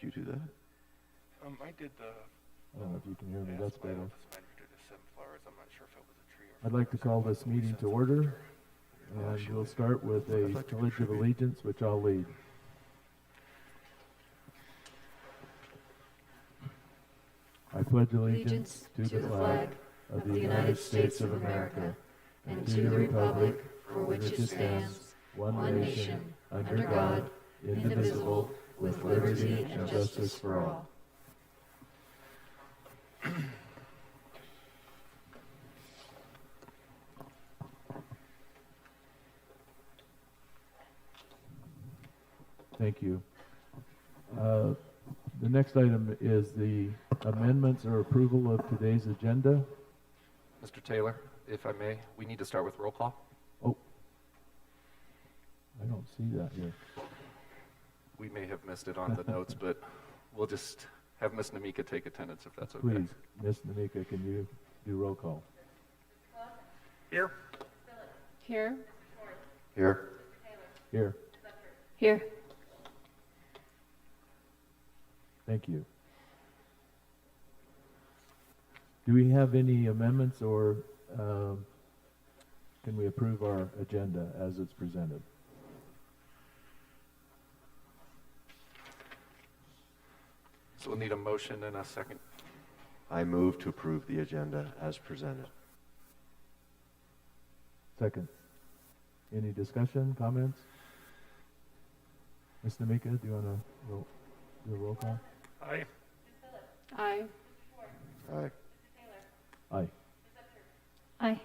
Did you do that? I did the... I don't know if you can hear me, that's better. Office manager did the sunflowers. I'm not sure if it was a tree or... I'd like to call this meeting to order, and we'll start with a Pledge of Allegiance, which I'll lead. I pledge allegiance to the flag of the United States of America and to the republic for which it stands, one nation, under God, indivisible, with liberty and justice for all. Thank you. The next item is the amendments or approval of today's agenda. Mr. Taylor, if I may, we need to start with roll call. Oh, I don't see that here. We may have missed it on the notes, but we'll just have Ms. Namika take attendance if that's okay. Please, Ms. Namika, can you do roll call? Here. Here. Here. Here. Here. Thank you. Do we have any amendments or can we approve our agenda as it's presented? So we'll need a motion and a second. I move to approve the agenda as presented. Second. Any discussion, comments? Ms. Namika, do you want to do a roll call? Aye. Aye. Aye. Aye. Aye.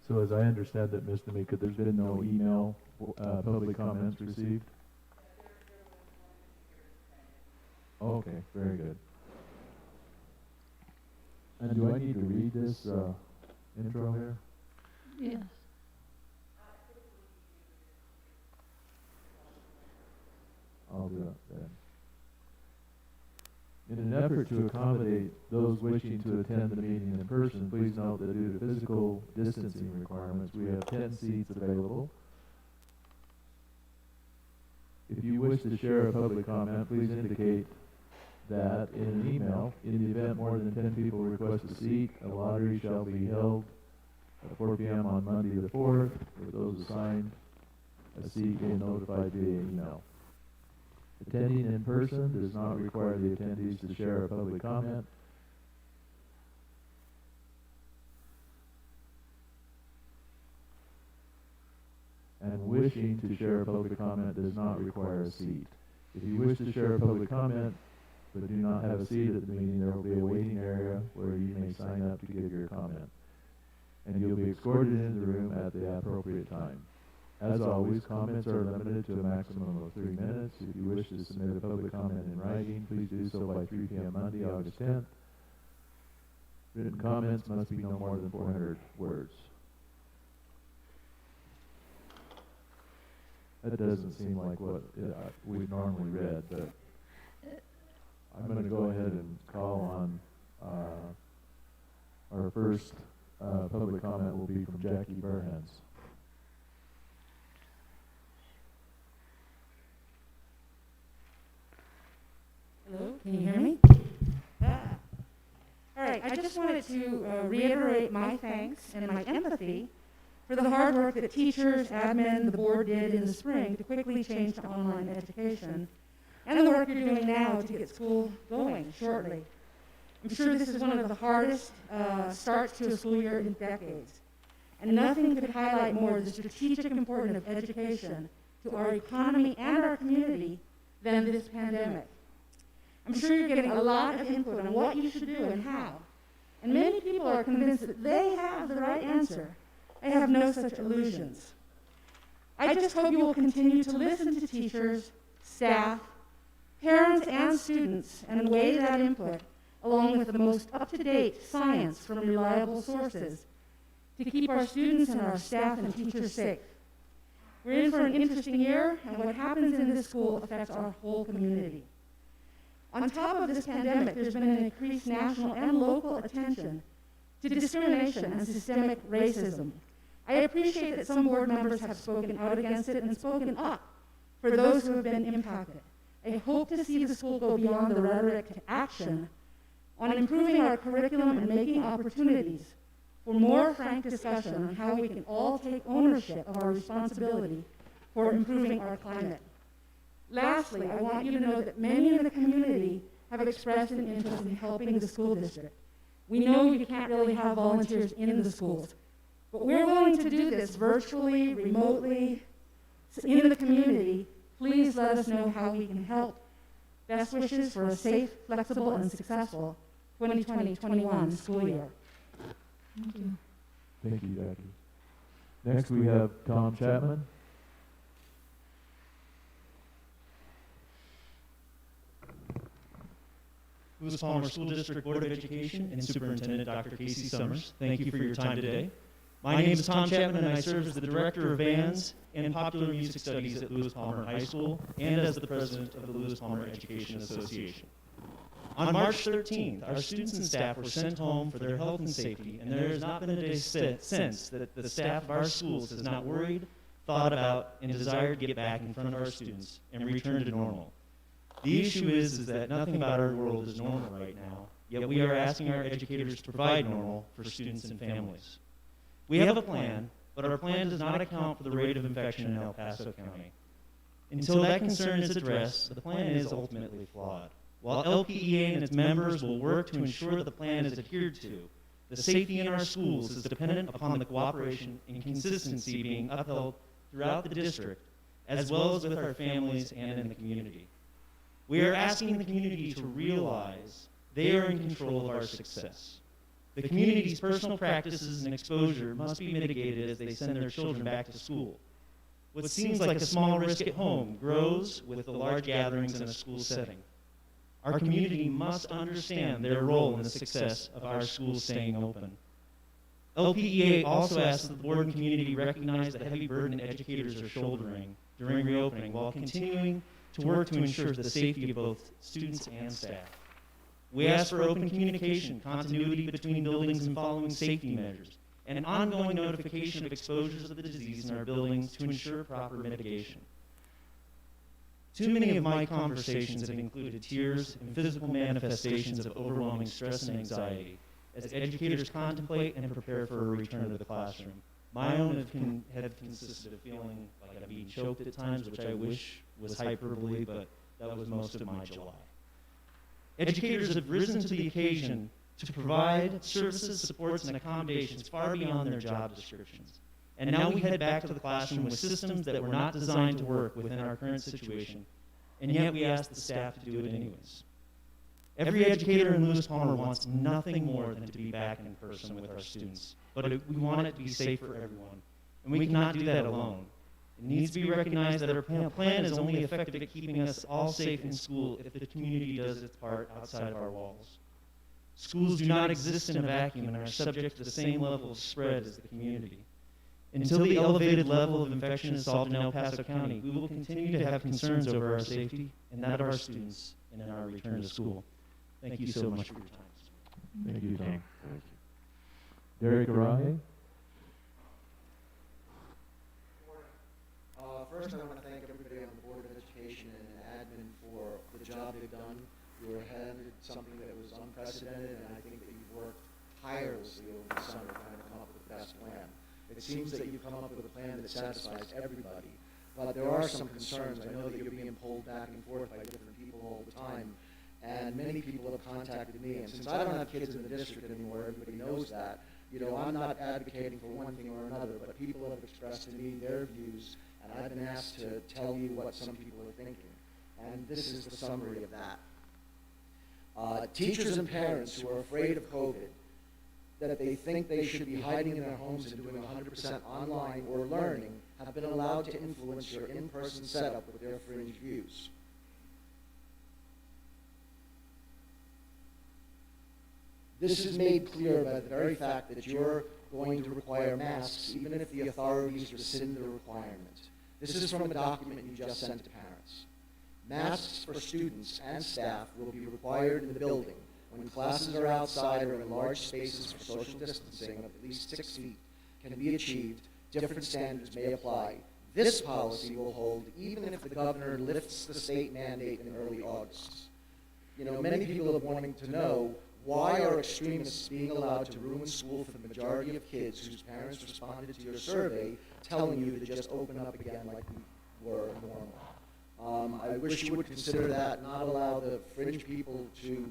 So as I understand it, Ms. Namika, there's been no email public comments received? Okay, very good. And do I need to read this intro here? Yes. I'll do it then. In an effort to accommodate those wishing to attend the meeting in person, please note that due to physical distancing requirements, we have 10 seats available. If you wish to share a public comment, please indicate that in an email. In the event more than 10 people request a seat, a lottery shall be held at 4 p.m. on Monday the 4th. For those assigned a seat being notified via email. Attending in person does not require the attendees to share a public comment. And wishing to share a public comment does not require a seat. If you wish to share a public comment but do not have a seat at the meeting, there will be a waiting area where you may sign up to give your comment. And you'll be escorted into the room at the appropriate time. As always, comments are limited to a maximum of 3 minutes. If you wish to submit a public comment in writing, please do so by 3 p.m. Monday, August 10th. Written comments must be no more than 400 words. That doesn't seem like what we normally read, but I'm going to go ahead and call on our first public comment will be from Jackie Burhans. Hello, can you hear me? All right, I just wanted to reiterate my thanks and my empathy for the hard work that teachers, admin, the board did in the spring to quickly change to online education, and the work you're doing now to get school going shortly. I'm sure this is one of the hardest starts to a school year in decades, and nothing could highlight more the strategic importance of education to our economy and our community than this pandemic. I'm sure you're getting a lot of input on what you should do and how. And many people are convinced that they have the right answer. I have no such illusions. I just hope you will continue to listen to teachers, staff, parents, and students and weigh that input along with the most up-to-date science from reliable sources to keep our students and our staff and teachers safe. We're in for an interesting year, and what happens in this school affects our whole community. On top of this pandemic, there's been an increased national and local attention to discrimination and systemic racism. I appreciate that some board members have spoken out against it and spoken up for those who have been impacted. I hope to see the school go beyond the rhetoric to action on improving our curriculum and making opportunities for more frank discussion on how we can all take ownership of our responsibility for improving our climate. Lastly, I want you to know that many in the community have expressed an interest in helping the school district. We know you can't really have volunteers in the schools, but we're willing to do this virtually, remotely, in the community. Please let us know how we can help. Best wishes for a safe, flexible, and successful 2020-21 school year. Thank you. Thank you, Jackie. Next, we have Tom Chapman. Lewis Palmer School District Board of Education and Superintendent Dr. Casey Summers, thank you for your time today. My name is Tom Chapman, and I serve as the Director of Bands and Popular Music Studies at Lewis Palmer High School and as the President of the Lewis Palmer Education Association. On March 13th, our students and staff were sent home for their health and safety, and there has not been a day since that the staff of our schools has not worried, thought about, and desired to get back in front of our students and return to normal. The issue is that nothing about our world is normal right now, yet we are asking our educators to provide normal for students and families. We have a plan, but our plan does not account for the rate of infection in El Paso County. Until that concern is addressed, the plan is ultimately flawed. While LPEA and its members will work to ensure that the plan is adhered to, the safety in our schools is dependent upon the cooperation and consistency being upheld throughout the district, as well as with our families and in the community. We are asking the community to realize they are in control of our success. The community's personal practices and exposure must be mitigated as they send their children back to school. What seems like a small risk at home grows with the large gatherings in a school setting. Our community must understand their role in the success of our schools staying open. LPEA also asks that the board and community recognize the heavy burden educators are shouldering during reopening while continuing to work to ensure the safety of both students and staff. We ask for open communication, continuity between buildings and following safety measures, and an ongoing notification of exposures of the disease in our buildings to ensure proper mitigation. Too many of my conversations have included tears and physical manifestations of overwhelming stress and anxiety as educators contemplate and prepare for a return to the classroom. My own have consisted of feeling like I'm being choked at times, which I wish was hyperbole, but that was most of my July. Educators have risen to the occasion to provide services, supports, and accommodations far beyond their job descriptions. And now we head back to the classroom with systems that were not designed to work within our current situation, and yet we ask the staff to do it anyways. Every educator in Lewis Palmer wants nothing more than to be back in person with our students, but we want it to be safe for everyone, and we cannot do that alone. It needs to be recognized that our plan is only effective at keeping us all safe in school if the community does its part outside of our walls. Schools do not exist in a vacuum and are subject to the same level of spread as the community. Until the elevated level of infection is solved in El Paso County, we will continue to have concerns over our safety and that of our students and in our return to school. Thank you so much for your time. Thank you, Tom. Thank you. Derek Arahe. First, I want to thank everybody on the Board of Education and admin for the job they've done. You were handed something that was unprecedented, and I think that you've worked tirelessly over the summer trying to come up with the best plan. It seems that you've come up with a plan that satisfies everybody, but there are some concerns. I know that you're being pulled back and forth by different people all the time, and many people have contacted me. And since I don't have kids in the district anymore, everybody knows that. You know, I'm not advocating for one thing or another, but people have expressed to me their views, and I've been asked to tell you what some people are thinking. And this is the summary of that. Teachers and parents who are afraid of COVID, that they think they should be hiding in their homes and doing 100% online or learning, have been allowed to influence your in-person setup with their fringe views. This is made clear by the very fact that you're going to require masks, even if the authorities rescind the requirement. This is from a document you just sent to parents. Masks for students and staff will be required in the building when classes are outside or in large spaces for social distancing of at least 6 feet can be achieved. Different standards may apply. This policy will hold even if the governor lifts the state mandate in early August. You know, many people are wanting to know, why are extremists being allowed to ruin school for the majority of kids whose parents responded to your survey telling you to just open up again like we were normal? I wish you would consider that, not allow the fringe people to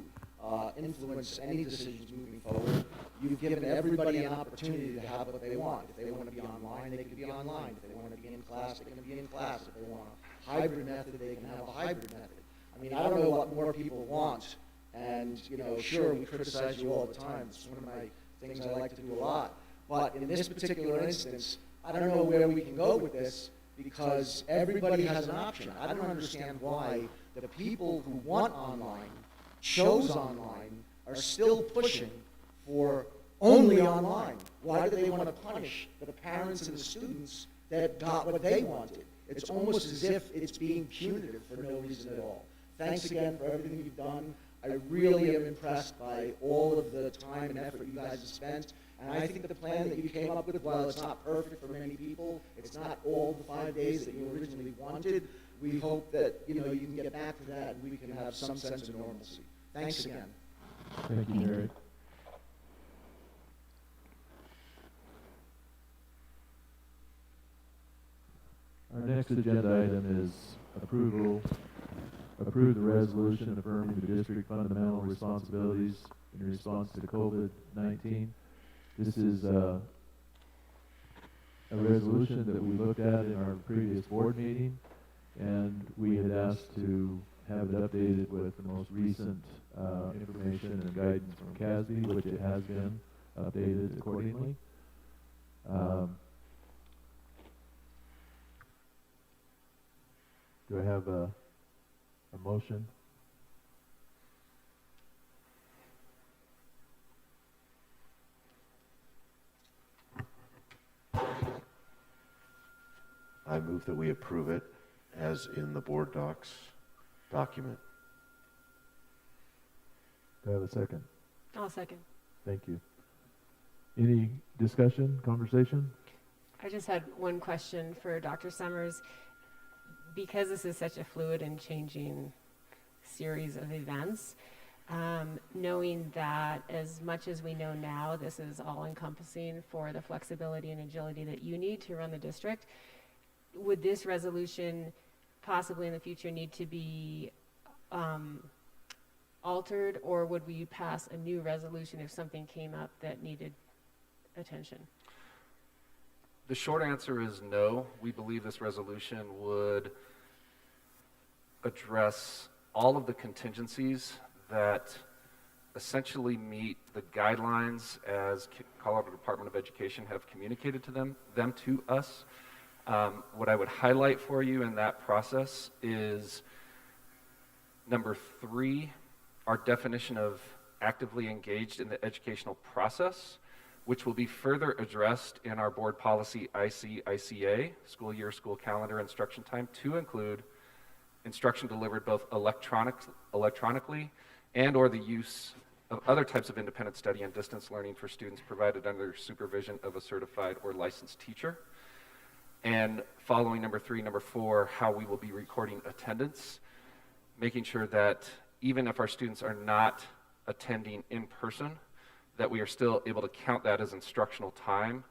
influence any decisions moving forward. You've given everybody an opportunity to have what they want. If they want to be online, they can be online. If they want to be in class, they can be in class. If they want a hybrid method, they can have a hybrid method. I mean, I don't know what more people want. And, you know, sure, we criticize you all the time. It's one of my things I like to do a lot. But in this particular instance, I don't know where we can go with this, because everybody has an option. I don't understand why the people who want online, chose online, are still pushing for only online. Why do they want to punish the parents and the students that got what they wanted? It's almost as if it's being punitive for no reason at all. Thanks again for everything you've done. I really am impressed by all of the time and effort you guys have spent. And I think the plan that you came up with, while it's not perfect for many people, it's not all the 5 days that you originally wanted. We hope that, you know, you can get back to that and we can have some sense of normalcy. Thanks again. Thank you, Derek. Our next agenda item is approve the resolution affirming the district fundamental responsibilities in response to COVID-19. This is a resolution that we looked at in our previous board meeting, and we had asked to have it updated with the most recent information and guidance from CASB, which it has been updated accordingly. Do I have a motion? I move that we approve it as in the board docs document. Do I have a second? I'll second. Thank you. Any discussion, conversation? I just had one question for Dr. Summers. Because this is such a fluid and changing series of events, knowing that as much as we know now, this is all encompassing for the flexibility and agility that you need to run the district, would this resolution possibly in the future need to be altered, or would we pass a new resolution if something came up that needed attention? The short answer is no. We believe this resolution would address all of the contingencies that essentially meet the guidelines as Colorado Department of Education have communicated to them to us. What I would highlight for you in that process is number 3, our definition of actively engaged in the educational process, which will be further addressed in our board policy ICA, school year, school calendar, instruction time, to include instruction delivered both electronically and or the use of other types of independent study and distance learning for students provided under supervision of a certified or licensed teacher. And following number 3, number 4, how we will be recording attendance, making sure that even if our students are not attending in person, that we are still able to count that as instructional time.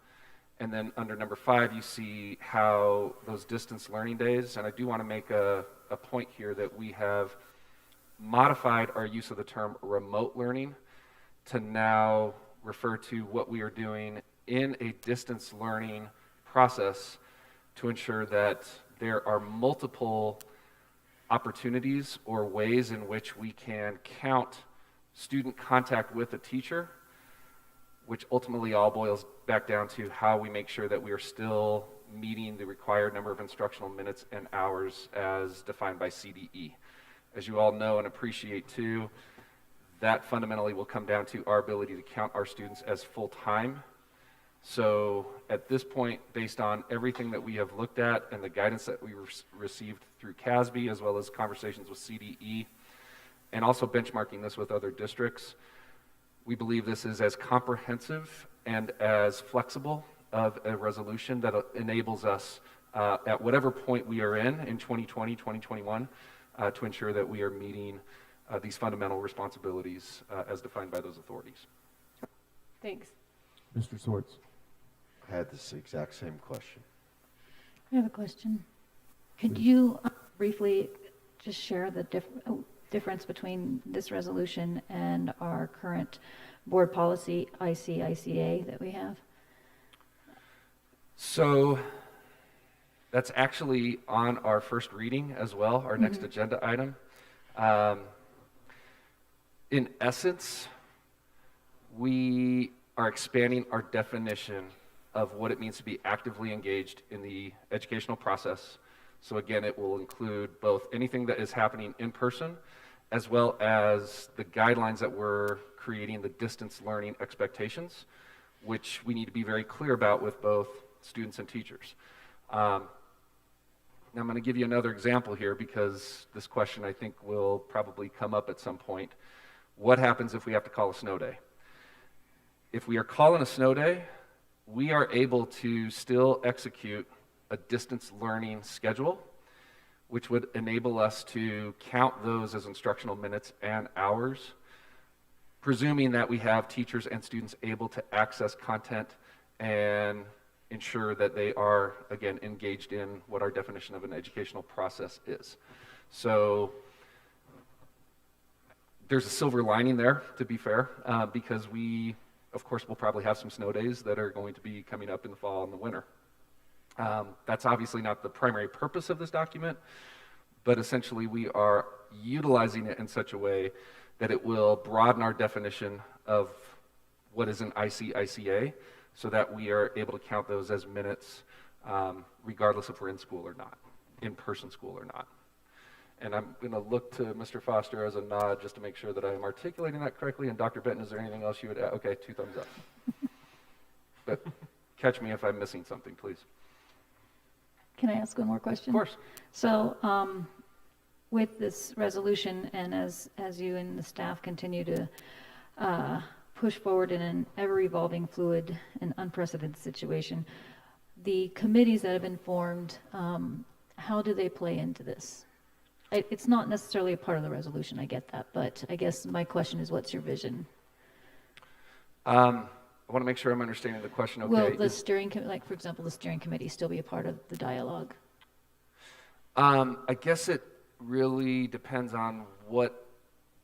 And then under number 5, you see how those distance learning days, and I do want to make a point here that we have modified our use of the term remote learning to now refer to what we are doing in a distance learning process to ensure that there are multiple opportunities or ways in which we can count student contact with a teacher, which ultimately all boils back down to how we make sure that we are still meeting the required number of instructional minutes and hours as defined by CDE. As you all know and appreciate too, that fundamentally will come down to our ability to count our students as full-time. So at this point, based on everything that we have looked at and the guidance that we received through CASB, as well as conversations with CDE, and also benchmarking this with other districts, we believe this is as comprehensive and as flexible of a resolution that enables us at whatever point we are in 2020, 2021, to ensure that we are meeting these fundamental responsibilities as defined by those authorities. Thanks. Mr. Swartz. I had this exact same question. I have a question. Could you briefly just share the difference between this resolution and our current board policy, ICICA, that we have? So that's actually on our first reading as well, our next agenda item. In essence, we are expanding our definition of what it means to be actively engaged in the educational process. So again, it will include both anything that is happening in person, as well as the guidelines that we're creating, the distance learning expectations, which we need to be very clear about with both students and teachers. Now I'm going to give you another example here because this question I think will probably come up at some point. What happens if we have to call a snow day? If we are calling a snow day, we are able to still execute a distance learning schedule, which would enable us to count those as instructional minutes and hours, presuming that we have teachers and students able to access content and ensure that they are, again, engaged in what our definition of an educational process is. So there's a silver lining there, to be fair, because we, of course, will probably have some snow days that are going to be coming up in the fall and the winter. That's obviously not the primary purpose of this document, but essentially we are utilizing it in such a way that it will broaden our definition of what is an ICICA so that we are able to count those as minutes regardless if we're in school or not, in-person school or not. And I'm going to look to Mr. Foster as a nod just to make sure that I am articulating that correctly. And Dr. Benton, is there anything else you would add? Okay, 2 thumbs up. But catch me if I'm missing something, please. Can I ask one more question? Of course. So with this resolution, and as you and the staff continue to push forward in an ever-evolving, fluid, and unprecedented situation, the committees that have been formed, how do they play into this? It's not necessarily a part of the resolution, I get that, but I guess my question is, what's your vision? I want to make sure I'm understanding the question okay. Will the steering committee, like for example, the steering committee still be a part of the dialogue? I guess it really depends on what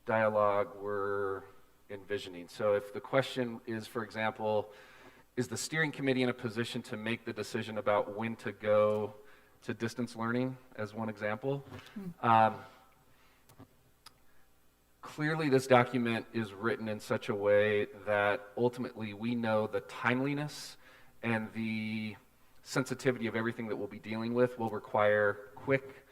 dialogue we're envisioning. So if the question is, for example, is the steering committee in a position to make the decision about when to go to distance learning, as one example? Clearly, this document is written in such a way that ultimately we know the timeliness and the sensitivity of everything that we'll be dealing with will require quick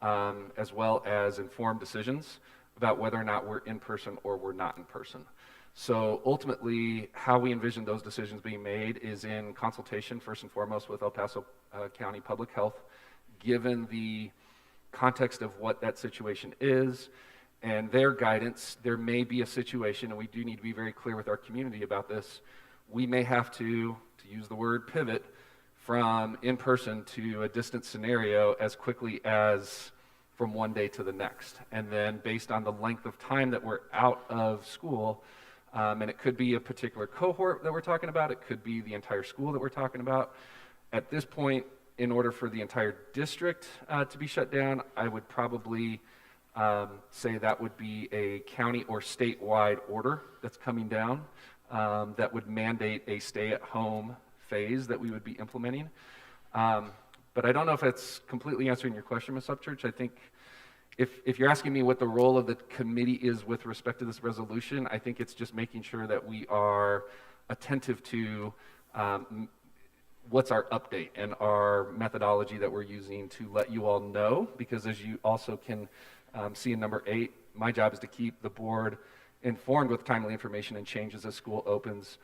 as well as informed decisions about whether or not we're in person or we're not in person. So ultimately, how we envision those decisions being made is in consultation, first and foremost, with El Paso County Public Health, given the context of what that situation is and their guidance. There may be a situation, and we do need to be very clear with our community about this, we may have to use the word pivot, from in-person to a distance scenario as quickly as from one day to the next. And then based on the length of time that we're out of school, and it could be a particular cohort that we're talking about, it could be the entire school that we're talking about. At this point, in order for the entire district to be shut down, I would probably say that would be a county or statewide order that's coming down that would mandate a stay-at-home phase that we would be implementing. But I don't know if that's completely answering your question, Ms. Upchurch. I think if you're asking me what the role of the committee is with respect to this resolution, I think it's just making sure that we are attentive to what's our update and our methodology that we're using to let you all know, because as you also can see in number 8, my job is to keep the board informed with timely information and changes as school opens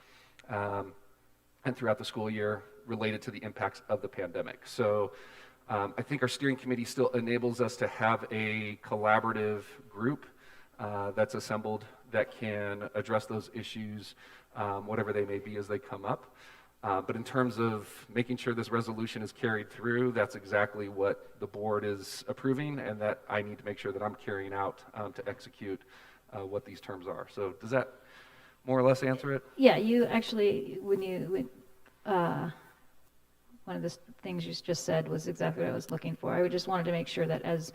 and throughout the school year, related to the impacts of the pandemic. So I think our steering committee still enables us to have a collaborative group that's assembled that can address those issues, whatever they may be as they come up. But in terms of making sure this resolution is carried through, that's exactly what the board is approving, and that I need to make sure that I'm carrying out to execute what these terms are. So does that more or less answer it? Yeah, you actually, one of the things you just said was exactly what I was looking for. I just wanted to make sure that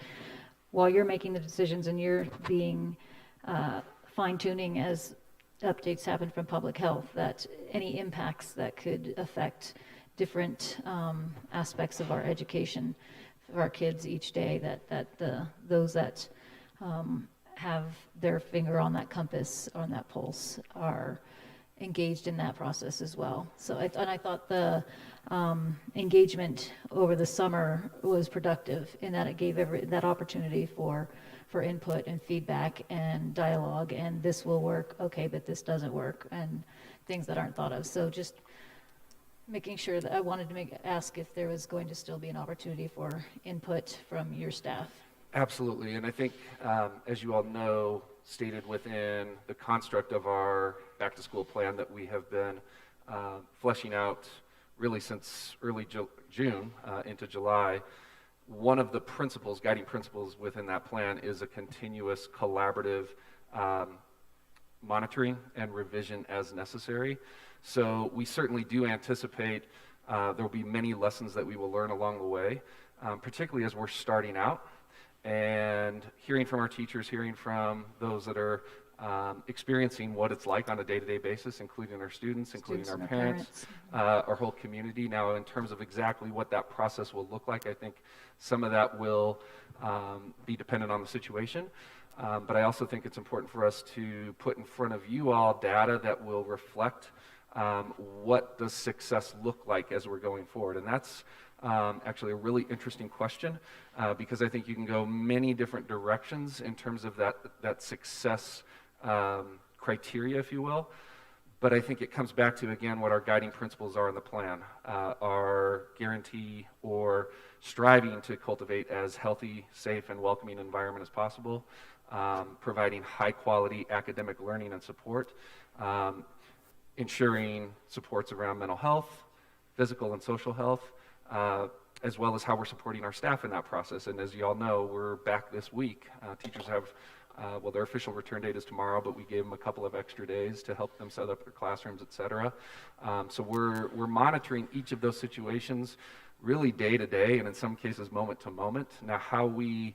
while you're making the decisions and you're being fine-tuning as updates happen from public health, that any impacts that could affect different aspects of our education for our kids each day, that those that have their finger on that compass, on that pulse, are engaged in that process as well. So I thought the engagement over the summer was productive in that it gave that opportunity for input and feedback and dialogue, and this will work, okay, but this doesn't work, and things that aren't thought of. So just making sure that I wanted to ask if there was going to still be an opportunity for input from your staff. Absolutely, and I think, as you all know, stated within the construct of our back-to-school plan that we have been fleshing out really since early June into July, one of the principles, guiding principles within that plan is a continuous collaborative monitoring and revision as necessary. So we certainly do anticipate there will be many lessons that we will learn along the way, particularly as we're starting out. And hearing from our teachers, hearing from those that are experiencing what it's like on a day-to-day basis, including our students, including our parents, our whole community. Now, in terms of exactly what that process will look like, I think some of that will be dependent on the situation. But I also think it's important for us to put in front of you all data that will reflect what does success look like as we're going forward. And that's actually a really interesting question because I think you can go many different directions in terms of that success criteria, if you will. But I think it comes back to, again, what our guiding principles are in the plan, our guarantee or striving to cultivate as healthy, safe, and welcoming environment as possible, providing high-quality academic learning and support, ensuring supports around mental health, physical and social health, as well as how we're supporting our staff in that process. And as you all know, we're back this week. Teachers have, their official return date is tomorrow, but we gave them a couple of extra days to help them set up their classrooms, et cetera. So we're monitoring each of those situations really day to day, and in some cases moment to moment. Now, how we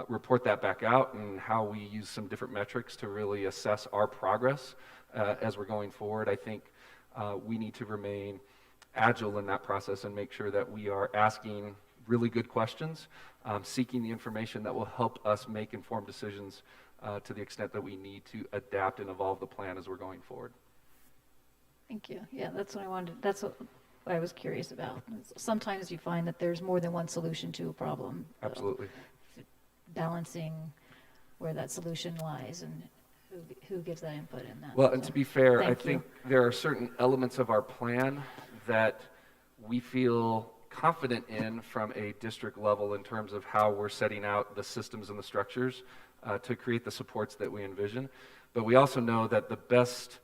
report that back out and how we use some different metrics to really assess our progress as we're going forward, I think we need to remain agile in that process and make sure that we are asking really good questions, seeking the information that will help us make informed decisions to the extent that we need to adapt and evolve the plan as we're going forward. Thank you. Yeah, that's what I wanted. That's what I was curious about. Sometimes you find that there's more than one solution to a problem. Absolutely. Balancing where that solution lies and who gives that input in that. Well, and to be fair, I Thank think there are certain elements of our plan that we feel confident in from a district level in terms of how we're setting out the systems and the structures to create the supports that we envision. But we also know that the best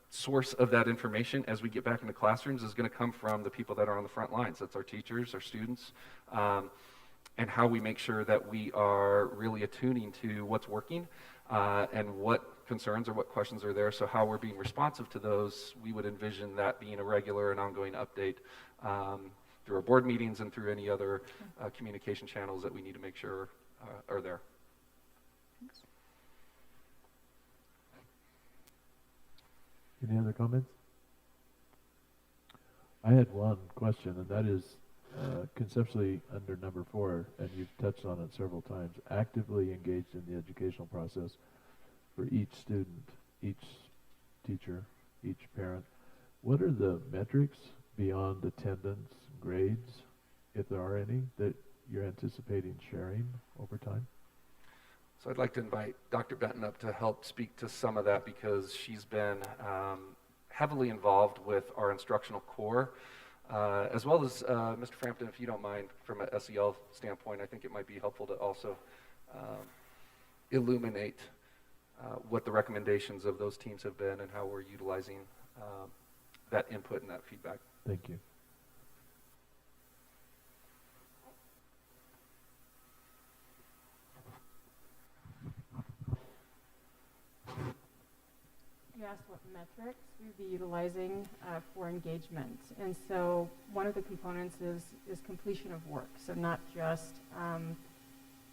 source of that information as we get back into classrooms is going to come from the people that are on the front lines. That's our teachers, our students, and how we make sure that we are really attuning to what's working and what concerns or what questions are there. So how we're being responsive to those, we would envision that being a regular and ongoing update through our board meetings and through any other communication channels that we need to make sure are there. Thanks. Any other comments? I had one question, and that is conceptually under number 4, and you've touched on it several times, actively engaged in the educational process for each student, each teacher, each parent. What are the metrics beyond attendance, grades, if there are any, that you're anticipating sharing over time? So I'd like to invite Dr. Benton up to help speak to some of that because she's been heavily involved with our instructional core As well as, Mr. Frampton, if you don't mind, from a SEL standpoint, I think it might be helpful to also illuminate what the recommendations of those teams have been and how we're utilizing that input and that feedback. Thank you. You asked what metrics we'd be utilizing for engagement. And so one of the components is completion of work. So not just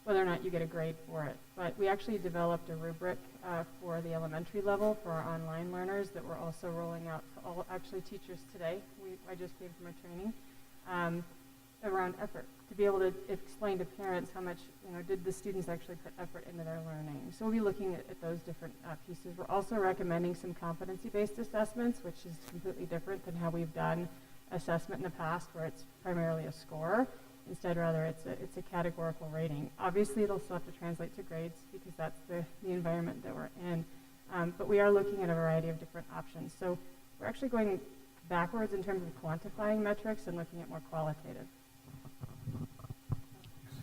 whether or not you get a grade for it, but we actually developed a rubric for the elementary level for our online learners that we're also rolling out to all actually teachers today. I just came from a training around effort, to be able to explain to parents how much, did the students actually put effort into their learning. So we'll be looking at those different pieces. We're also recommending some competency-based assessments, which is completely different than how we've done assessment in the past, where it's primarily a score. Instead, rather, it's a categorical rating. Obviously, it'll still have to translate to grades because that's the environment that we're in. But we are looking at a variety of different options. So we're actually going backwards in terms of quantifying metrics and looking at more qualitative.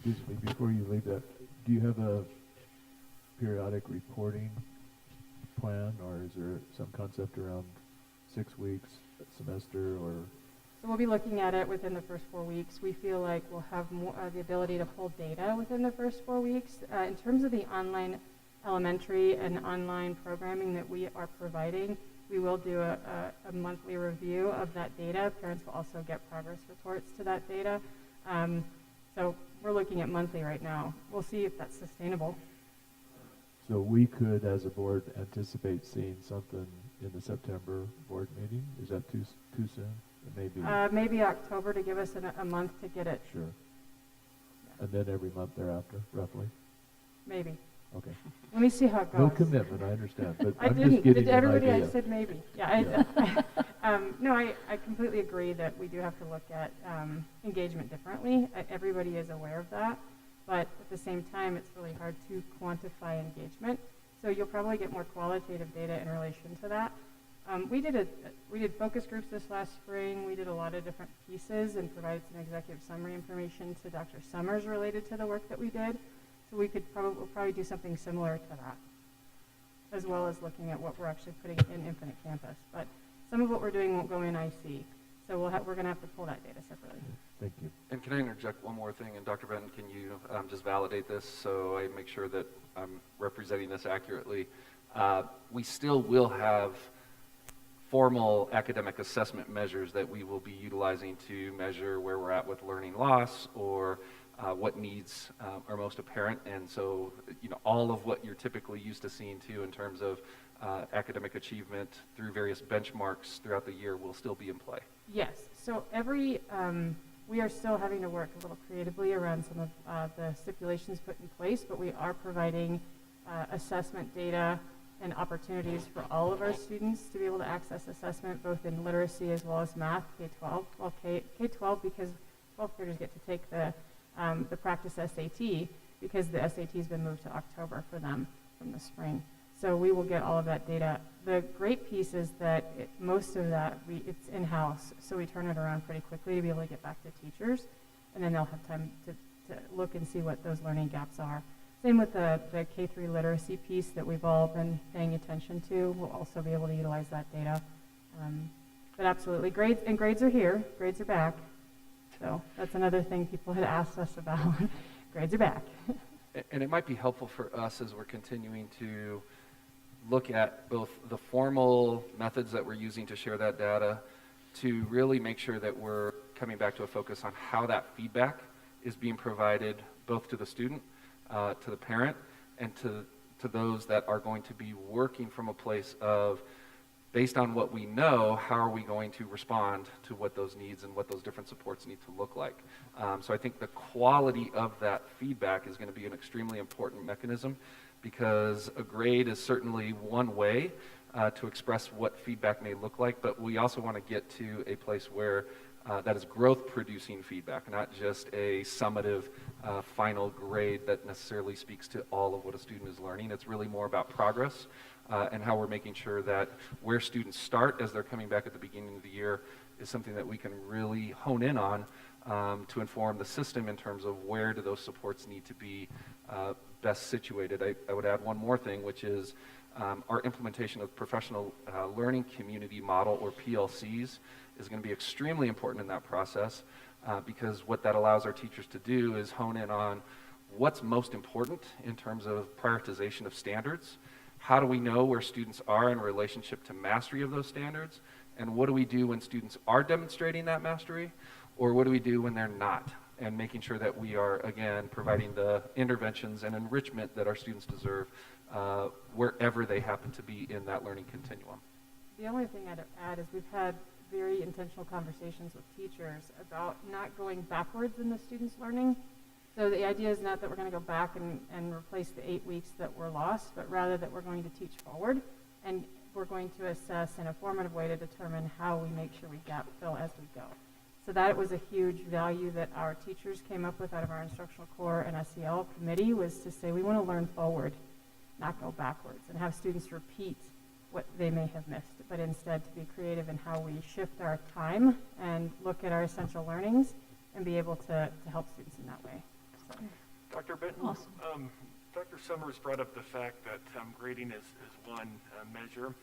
Excuse me, before you leave that, do you have a periodic reporting plan, or is there some concept around 6 weeks, a semester, or? So we'll be looking at it within the first 4 weeks. We feel like we'll have more, the ability to pull data within the first 4 weeks. In terms of the online elementary and online programming that we are providing, we will do a monthly review of that data. Parents will also get progress reports to that data. So we're looking at monthly right now. We'll see if that's sustainable. So we could, as a board, anticipate seeing something in the September board meeting? Is that too soon? Maybe. Maybe October, to give us a month to get it. Sure. Yeah. And then every month thereafter, roughly? Maybe. Okay. Let me see how it goes. No commitment, I understand, but I I'm didn't. just getting Did an everybody? idea. I said maybe. Yeah. Yeah. No, I completely agree that we do have to look at engagement differently. Everybody is aware of that, but at the same time, it's really hard to quantify engagement. So you'll probably get more qualitative data in relation to that. We did focus groups this last spring. We did a lot of different pieces and provided some executive summary information to Dr. Summers related to the work that we did. So we'll probably do something similar to that, as well as looking at what we're actually putting in Infinite Campus. But some of what we're doing won't go in IC, so we're going to have to pull that data separately. Thank you. And can I interject one more thing? And Dr. Benton, can you just validate this so I make sure that I'm representing this accurately? We still will have formal academic assessment measures that we will be utilizing to measure where we're at with learning loss or what needs are most apparent. And so, all of what you're typically used to seeing too in terms of academic achievement through various benchmarks throughout the year will still be in play. Yes. So we are still having to work a little creatively around some of the stipulations put in place, but we are providing assessment data and opportunities for all of our students to be able to access assessment, both in literacy as well as math, K-12. Well, K-12 because 12th graders get to take the practice SAT because the SAT has been moved to October for them from the spring. So we will get all of that data. The great piece is that most of that, it's in-house, so we turn it around pretty quickly to be able to get back to teachers, and then they'll have time to look and see what those learning gaps are. Same with the K-3 literacy piece that we've all been paying attention to. We'll also be able to utilize that data. But absolutely, grades are here. Grades are back. So that's another thing people had asked us about. Grades are back. And it might be helpful for us as we're continuing to look at both the formal methods that we're using to share that data to really make sure that we're coming back to a focus on how that feedback is being provided both to the student, to the parent, and to those that are going to be working from a place of, based on what we know, how are we going to respond to what those needs and what those different supports need to look like. So I think the quality of that feedback is going to be an extremely important mechanism, because a grade is certainly one way to express what feedback may look like, but we also want to get to a place where that is growth-producing feedback, not just a summative final grade that necessarily speaks to all of what a student is learning. It's really more about progress and how we're making sure that where students start as they're coming back at the beginning of the year is something that we can really hone in on to inform the system in terms of where do those supports need to be best situated. I would add one more thing, which is our implementation of professional learning community model, or PLCs, is going to be extremely important in that process because what that allows our teachers to do is hone in on what's most important in terms of prioritization of standards. How do we know where students are in relationship to mastery of those standards? And what do we do when students are demonstrating that mastery? Or what do we do when they're not? And making sure that we are, again, providing the interventions and enrichment that our students deserve wherever they happen to be in that learning continuum. The only thing I'd add is we've had very intentional conversations with teachers about not going backwards in the students' learning. So the idea is not that we're going to go back and replace the 8 weeks that were lost, but rather that we're going to teach forward, and we're going to assess in a formative way to determine how we make sure we gap fill as we go. So that was a huge value that our teachers came up with out of our instructional core and SEL committee, was to say we want to learn forward, not go backwards, and have students repeat what they may have missed, but instead to be creative in how we shift our time and look at our essential learnings and be able to help students in that way. So. Dr. Benton, Awesome. Dr. Summers brought up the fact that grading is one measure.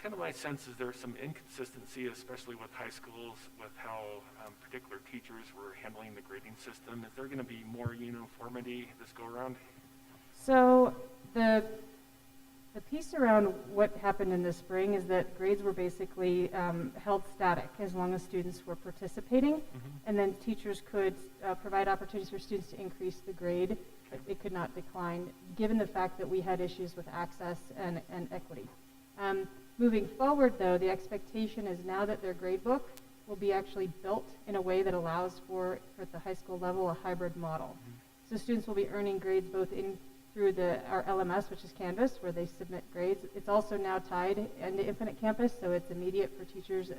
Kind of my sense is there's some inconsistency, especially with high schools, with how particular teachers were handling the grading system. Is there going to be more uniformity this go around? So the piece around what happened in the spring is that grades were basically held static as long as students were participating, and then teachers could provide opportunities for students to increase the grade, but it could not decline, given the fact that we had issues with access and equity. Moving forward, though, the expectation is now that their grade book will be actually built in a way that allows for at the high school level, a hybrid model. So students will be earning grades both through our LMS, which is Canvas, where they submit grades. It's also now tied into Infinite Campus, so it's immediate for teachers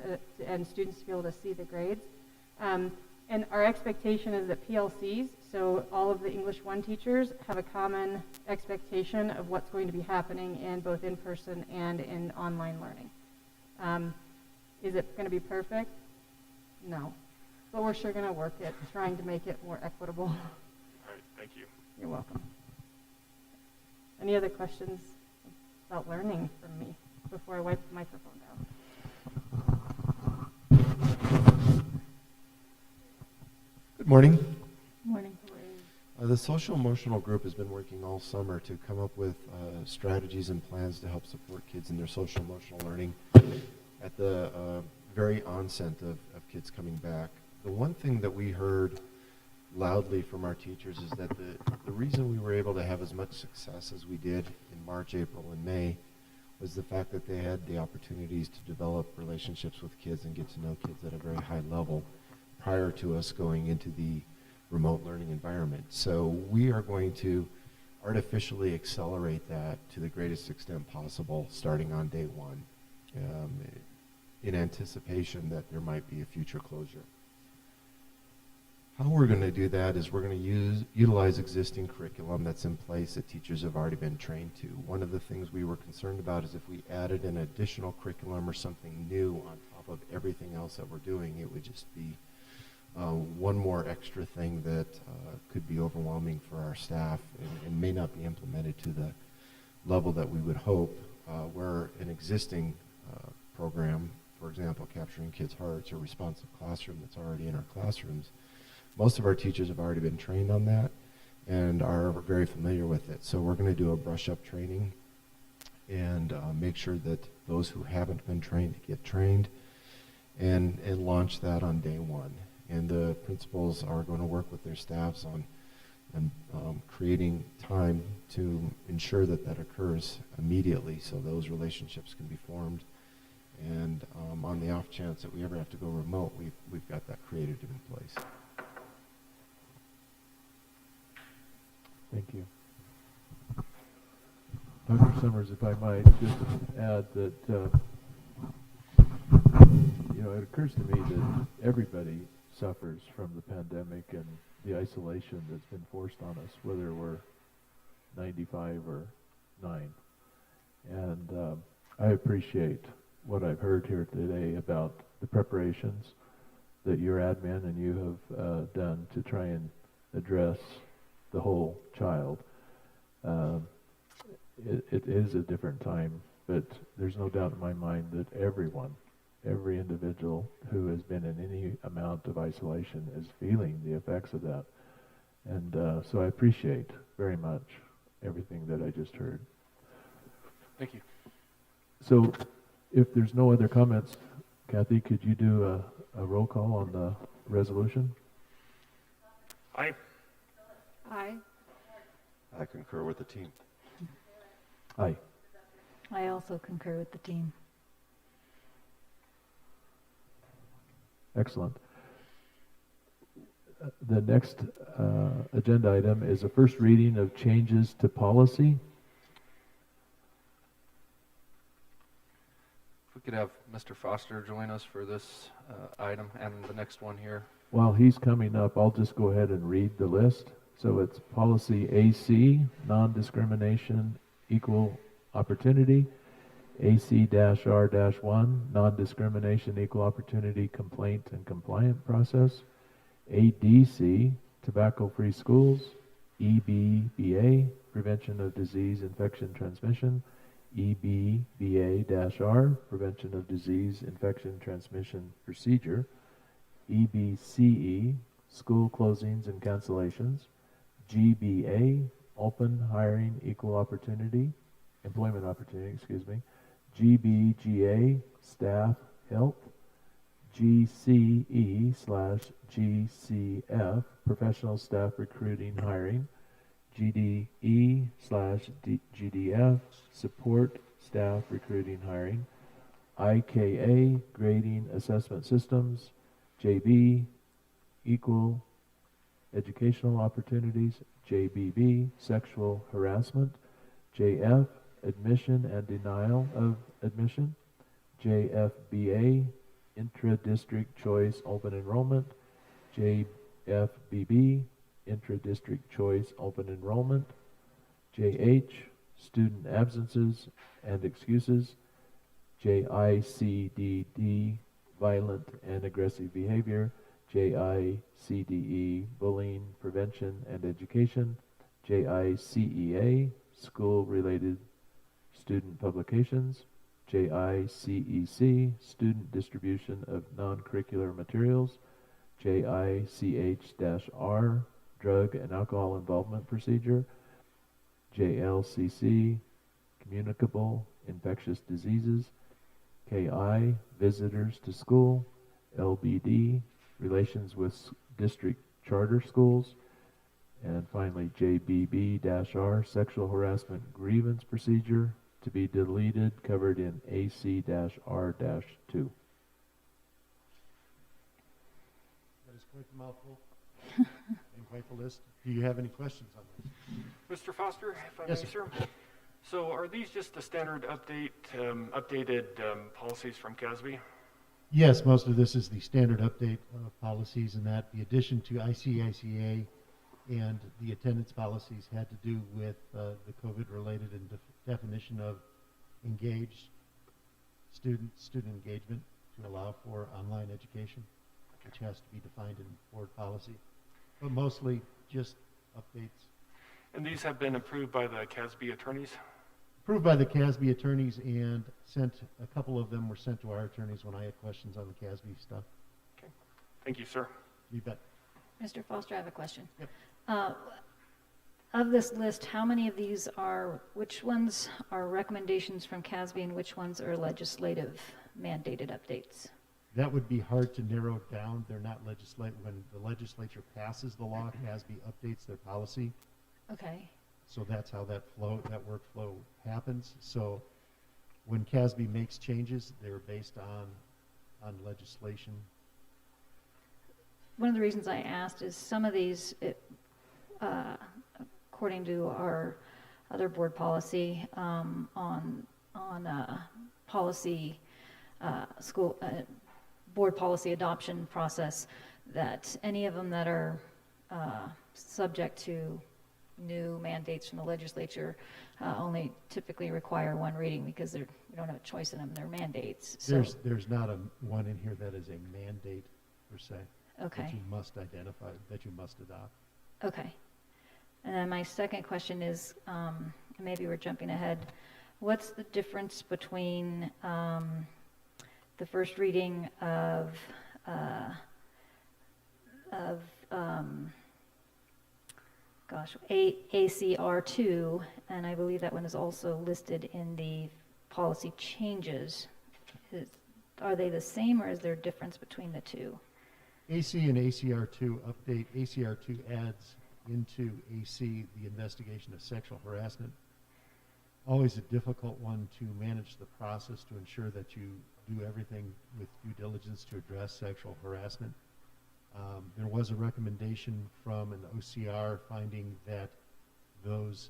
and students to be able to see the grades. And our expectation is that PLCs, so all of the English 1 teachers, have a common expectation of what's going to be happening in both in-person and in online learning. Is it going to be perfect? No. But we're sure going to work at trying to make it more equitable. All right, thank you. You're welcome. Any other questions about learning from me before I wipe the microphone down? Good morning. Morning. The social emotional group has been working all summer to come up with strategies and plans to help support kids in their social emotional learning at the very onset of kids coming back. The one thing that we heard loudly from our teachers is that the reason we were able to have as much success as we did in March, April, and May was the fact that they had the opportunities to develop relationships with kids and get to know kids at a very high level prior to us going into the remote learning environment. So we are going to artificially accelerate that to the greatest extent possible starting on day one in anticipation that there might be a future closure. How we're going to do that is we're going to utilize existing curriculum that's in place that teachers have already been trained to. One of the things we were concerned about is if we added an additional curriculum or something new on top of everything else that we're doing, it would just be one more extra thing that could be overwhelming for our staff and may not be implemented to the level that we would hope, where an existing program, for example, Capturing Kids' Hearts or Responsive Classroom that's already in our classrooms, most of our teachers have already been trained on that and are very familiar with it. So we're going to do a brush-up training and make sure that those who haven't been trained get trained and launch that on day one. And the principals are going to work with their staffs on creating time to ensure that that occurs immediately so those relationships can be formed. And on the off chance that we ever have to go remote, we've got that created in place. Thank you. Dr. Summers, if I might just add that, it occurs to me that everybody suffers from the pandemic and the isolation that's been forced on us, whether we're 95 or 9. And I appreciate what I've heard here today about the preparations that your admin and you have done to try and address the whole child. It is a different time, but there's no doubt in my mind that every individual who has been in any amount of isolation is feeling the effects of that. And so I appreciate very much everything that I just heard. Thank you. So if there's no other comments, Kathy, could you do a roll call on the resolution? Aye. Aye. I concur with the team. Aye. I also concur with the team. Excellent. The next agenda item is a first reading of changes to policy. If we could have Mr. Foster join us for this item and the next one here. While he's coming up, I'll just go ahead and read the list. So it's policy AC, non-discrimination, equal opportunity. AC-R-1, non-discrimination, equal opportunity, complaint and compliant process. ADC, tobacco-free schools. EBBA, prevention of disease, infection, transmission. EBBA-R, prevention of disease, infection, transmission procedure. EBCE, school closings and cancellations. GBA, open hiring, equal opportunity, employment opportunity, excuse me. GBGA, staff health. GCE/GCF, professional staff recruiting hiring. GDE/GDF, support staff recruiting hiring. IKA, grading assessment systems. JB, equal educational opportunities. JBB, sexual harassment. JF, admission and denial of admission. JFBA, intra-district choice open enrollment. JFBB, intra-district choice open enrollment. JH, student absences and excuses. JICDD, violent and aggressive behavior. JICDE, bullying prevention and education. JICEA, school-related student publications. JICEC, student distribution of non-curricular materials. JICH-R, drug and alcohol involvement procedure. JLCC, communicable infectious diseases. KI, visitors to school. LBD, relations with district charter schools. And finally, JBB-R, sexual harassment grievance procedure, to be deleted, covered in AC-R-2. That is quite the mouthful and quite the list. Do you have any questions on this? Mr. Foster, if I Yes, may, sir. sir. So are these just the standard updated policies from CASB? Yes, most of this is the standard update of policies, and that the addition to ICICA and the attendance policies had to do with the COVID-related and definition of engaged student engagement to allow for online education, which has to be defined in board policy, but mostly just updates. And these have been approved by the CASB attorneys? Approved by the CASB attorneys, and a couple of them were sent to our attorneys when I had questions on the CASB stuff. Okay. Thank you, sir. You bet. Mr. Foster, I have a question. Yep. Of this list, how many of these which ones are recommendations from CASB and which ones are legislative mandated updates? That would be hard to narrow down. They're not legislative. When the legislature passes the law, CASB updates their policy. Okay. So that's how that workflow happens. So when CASB makes changes, they're based on legislation. One of the reasons I asked is some of these, according to our other board policy on policy school board policy adoption process, that any of them that are subject to new mandates from the legislature only typically require one reading because we don't have a choice in them, they're mandates. So, There's not one in here that is a mandate per se. okay. That you must identify, that you must adopt. Okay. And then my second question is, maybe we're jumping ahead. What's the difference between the first reading of ACR2, and I believe that one is also listed in the policy changes. Are they the same, or is there a difference between the two? AC and ACR2 update. ACR2 adds into AC the investigation of sexual harassment. Always a difficult one to manage the process to ensure that you do everything with due diligence to address sexual harassment. There was a recommendation from an OCR finding that those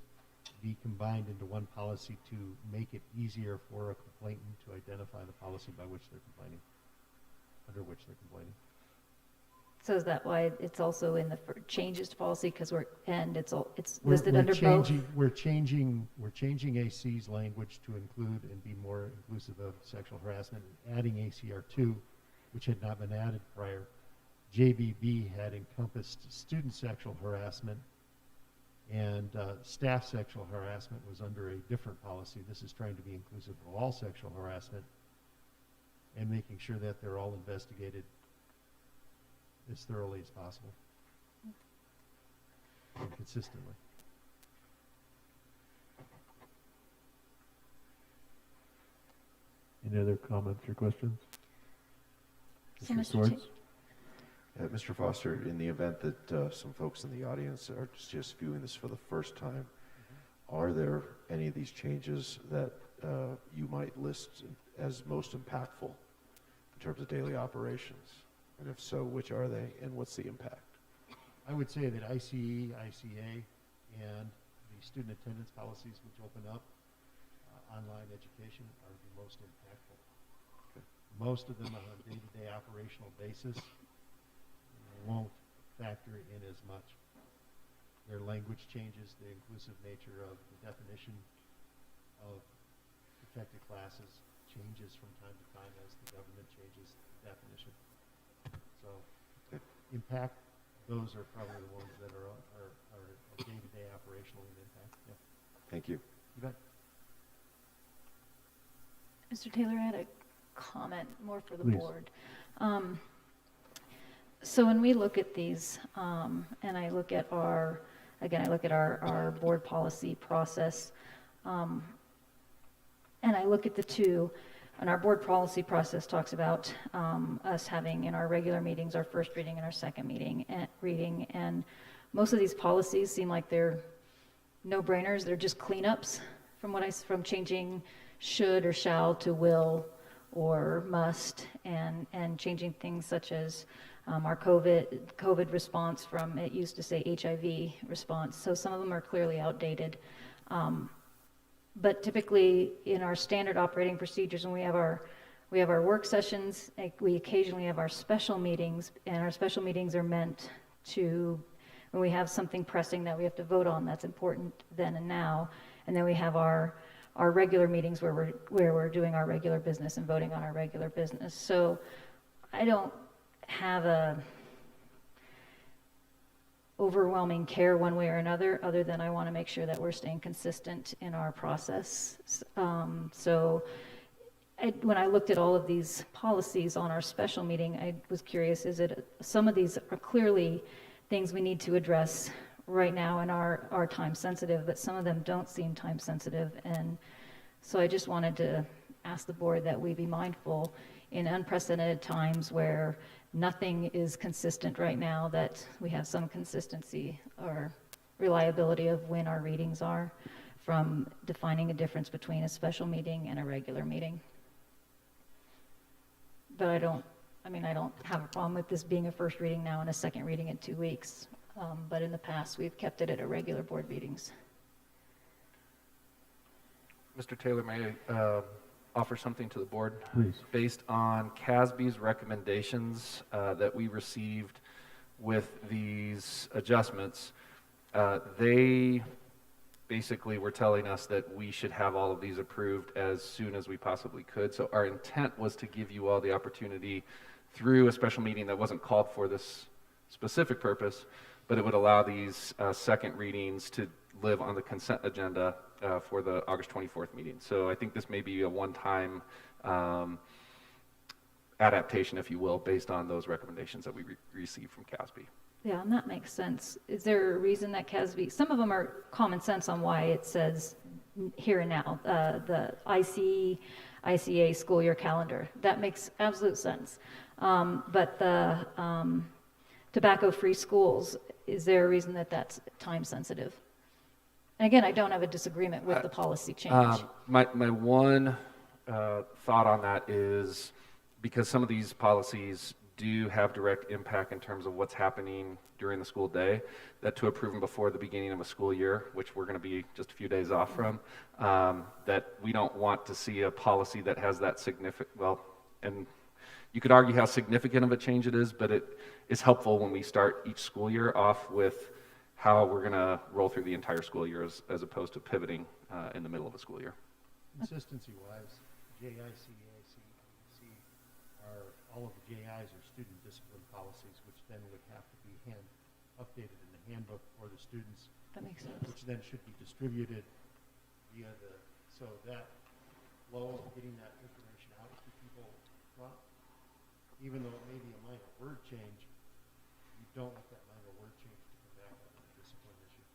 be combined into one policy to make it easier for a complainant to identify the policy by which they're complaining, under which they're complaining. So is that why it's also in the changes to policy, because it's We're listed under both? We're changing AC's language to include and be more inclusive of sexual harassment, and adding ACR2, which had not been added prior. JBB had encompassed student sexual harassment, and staff sexual harassment was under a different policy. This is trying to be inclusive of all sexual harassment and making sure that they're all investigated as thoroughly as possible and consistently. Any other comments or questions? So, Mr. Mr. Swords? Mr. Foster, in the event that some folks in the audience are just viewing this for the first time, are there any of these changes that you might list as most impactful in terms of daily operations? And if so, which are they, and what's the impact? I would say that ICE, ICA, and the student attendance policies which open up online education are the most impactful. Okay. Most of them on a day-to-day operational basis won't factor in as much. Their language changes, the inclusive nature of the definition of protected classes changes from time to time as the government changes the definition. So, impact, those are probably the ones that are day-to-day operational in impact. Yeah. Thank you. You bet. Mr. Taylor, I had a comment more for the Please. board. So when we look at these, and I look at our board policy process, and I look at the two, and our board policy process talks about us having in our regular meetings our first reading and our second reading, and most of these policies seem like they're no-brainers. They're just cleanups from changing should or shall to will or must, and changing things such as our COVID response from, it used to say HIV response. So some of them are clearly outdated. But typically in our standard operating procedures, when we have our work sessions, we occasionally have our special meetings, and our special meetings are meant to, when we have something pressing that we have to vote on that's important then and now, and then we have our regular meetings where we're doing our regular business and voting on our regular business. So I don't have a overwhelming care one way or another, other than I want to make sure that we're staying consistent in our process. When I looked at all of these policies on our special meeting, I was curious, some of these are clearly things we need to address right now and are time sensitive, but some of them don't seem time sensitive. And so I just wanted to ask the board that we be mindful in unprecedented times where nothing is consistent right now, that we have some consistency or reliability of when our readings are, from defining a difference between a special meeting and a regular meeting. But I don't have a problem with this being a first reading now and a second reading in 2 weeks. But in the past, we've kept it at our regular board meetings. Mr. Taylor, may I offer something to the board? Please. Based on CASB's recommendations that we received with these adjustments, They basically were telling us that we should have all of these approved as soon as we possibly could. So our intent was to give you all the opportunity through a special meeting that wasn't called for this specific purpose, but it would allow these second readings to live on the consent agenda for the August 24th meeting. So I think this may be a one-time adaptation, if you will, based on those recommendations that we received from CASB. Yeah, and that makes sense. Is there a reason that CASB, some of them are common sense on why it says here and now, the ICA school year calendar. That makes absolute sense. But the tobacco-free schouls, is there a reason that that's time sensitive? And again, I don't have a disagreement with the policy change. My one thought on that is because some of these policies do have direct impact in terms of what's happening during the school day, that to approve them before the beginning of a school year, which we're going to be just a few days off from, that we don't want to see a policy that has that significant, well, and you could argue how significant of a change it is, but it is helpful when we start each school year off with how we're going to roll through the entire school year as opposed to pivoting in the middle of a school year. Consistency-wise, JICAC are all of the JIs are student discipline policies, which then would have to be updated in the handbook for the students. That makes sense. Which then should be distributed via so that flow of getting that information out to people, even though it may be a minor word change, you don't want that minor word change to come back as a discipline issue.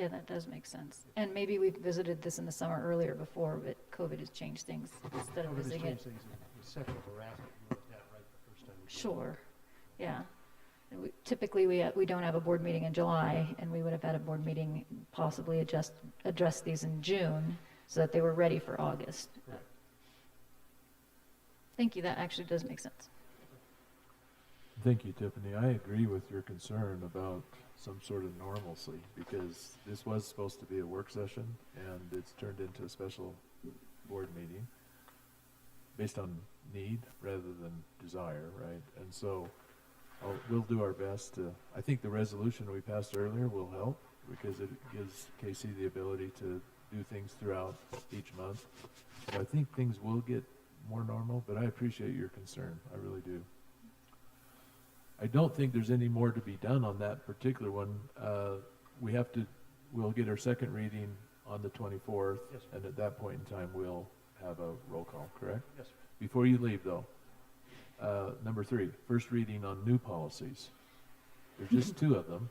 Yeah, that does make sense. And maybe we visited this in the summer earlier before, but COVID has changed things instead of visiting it. With sexual harassment, you want that right the first time. Sure, yeah. And typically, we don't have a board meeting in July, and we would have had a board meeting possibly address these in June so that they were ready for August. Correct. Thank you, that actually does make sense. Thank you, Tiffany. I agree with your concern about some sort of normalcy, because this was supposed to be a work session, and it's turned into a special board meeting based on need rather than desire, right? And so we'll do our best to, I think the resolution we passed earlier will help because it gives Casey the ability to do things throughout each month. So I think things will get more normal, but I appreciate your concern. I really do. I don't think there's any more to be done on that particular one. We'll get our second reading on the 24th, yes, and at that point in time, we'll have a roll call, correct? Yes, sir. Before you leave, though, number 3, first reading on new policies. There's just 2 of them,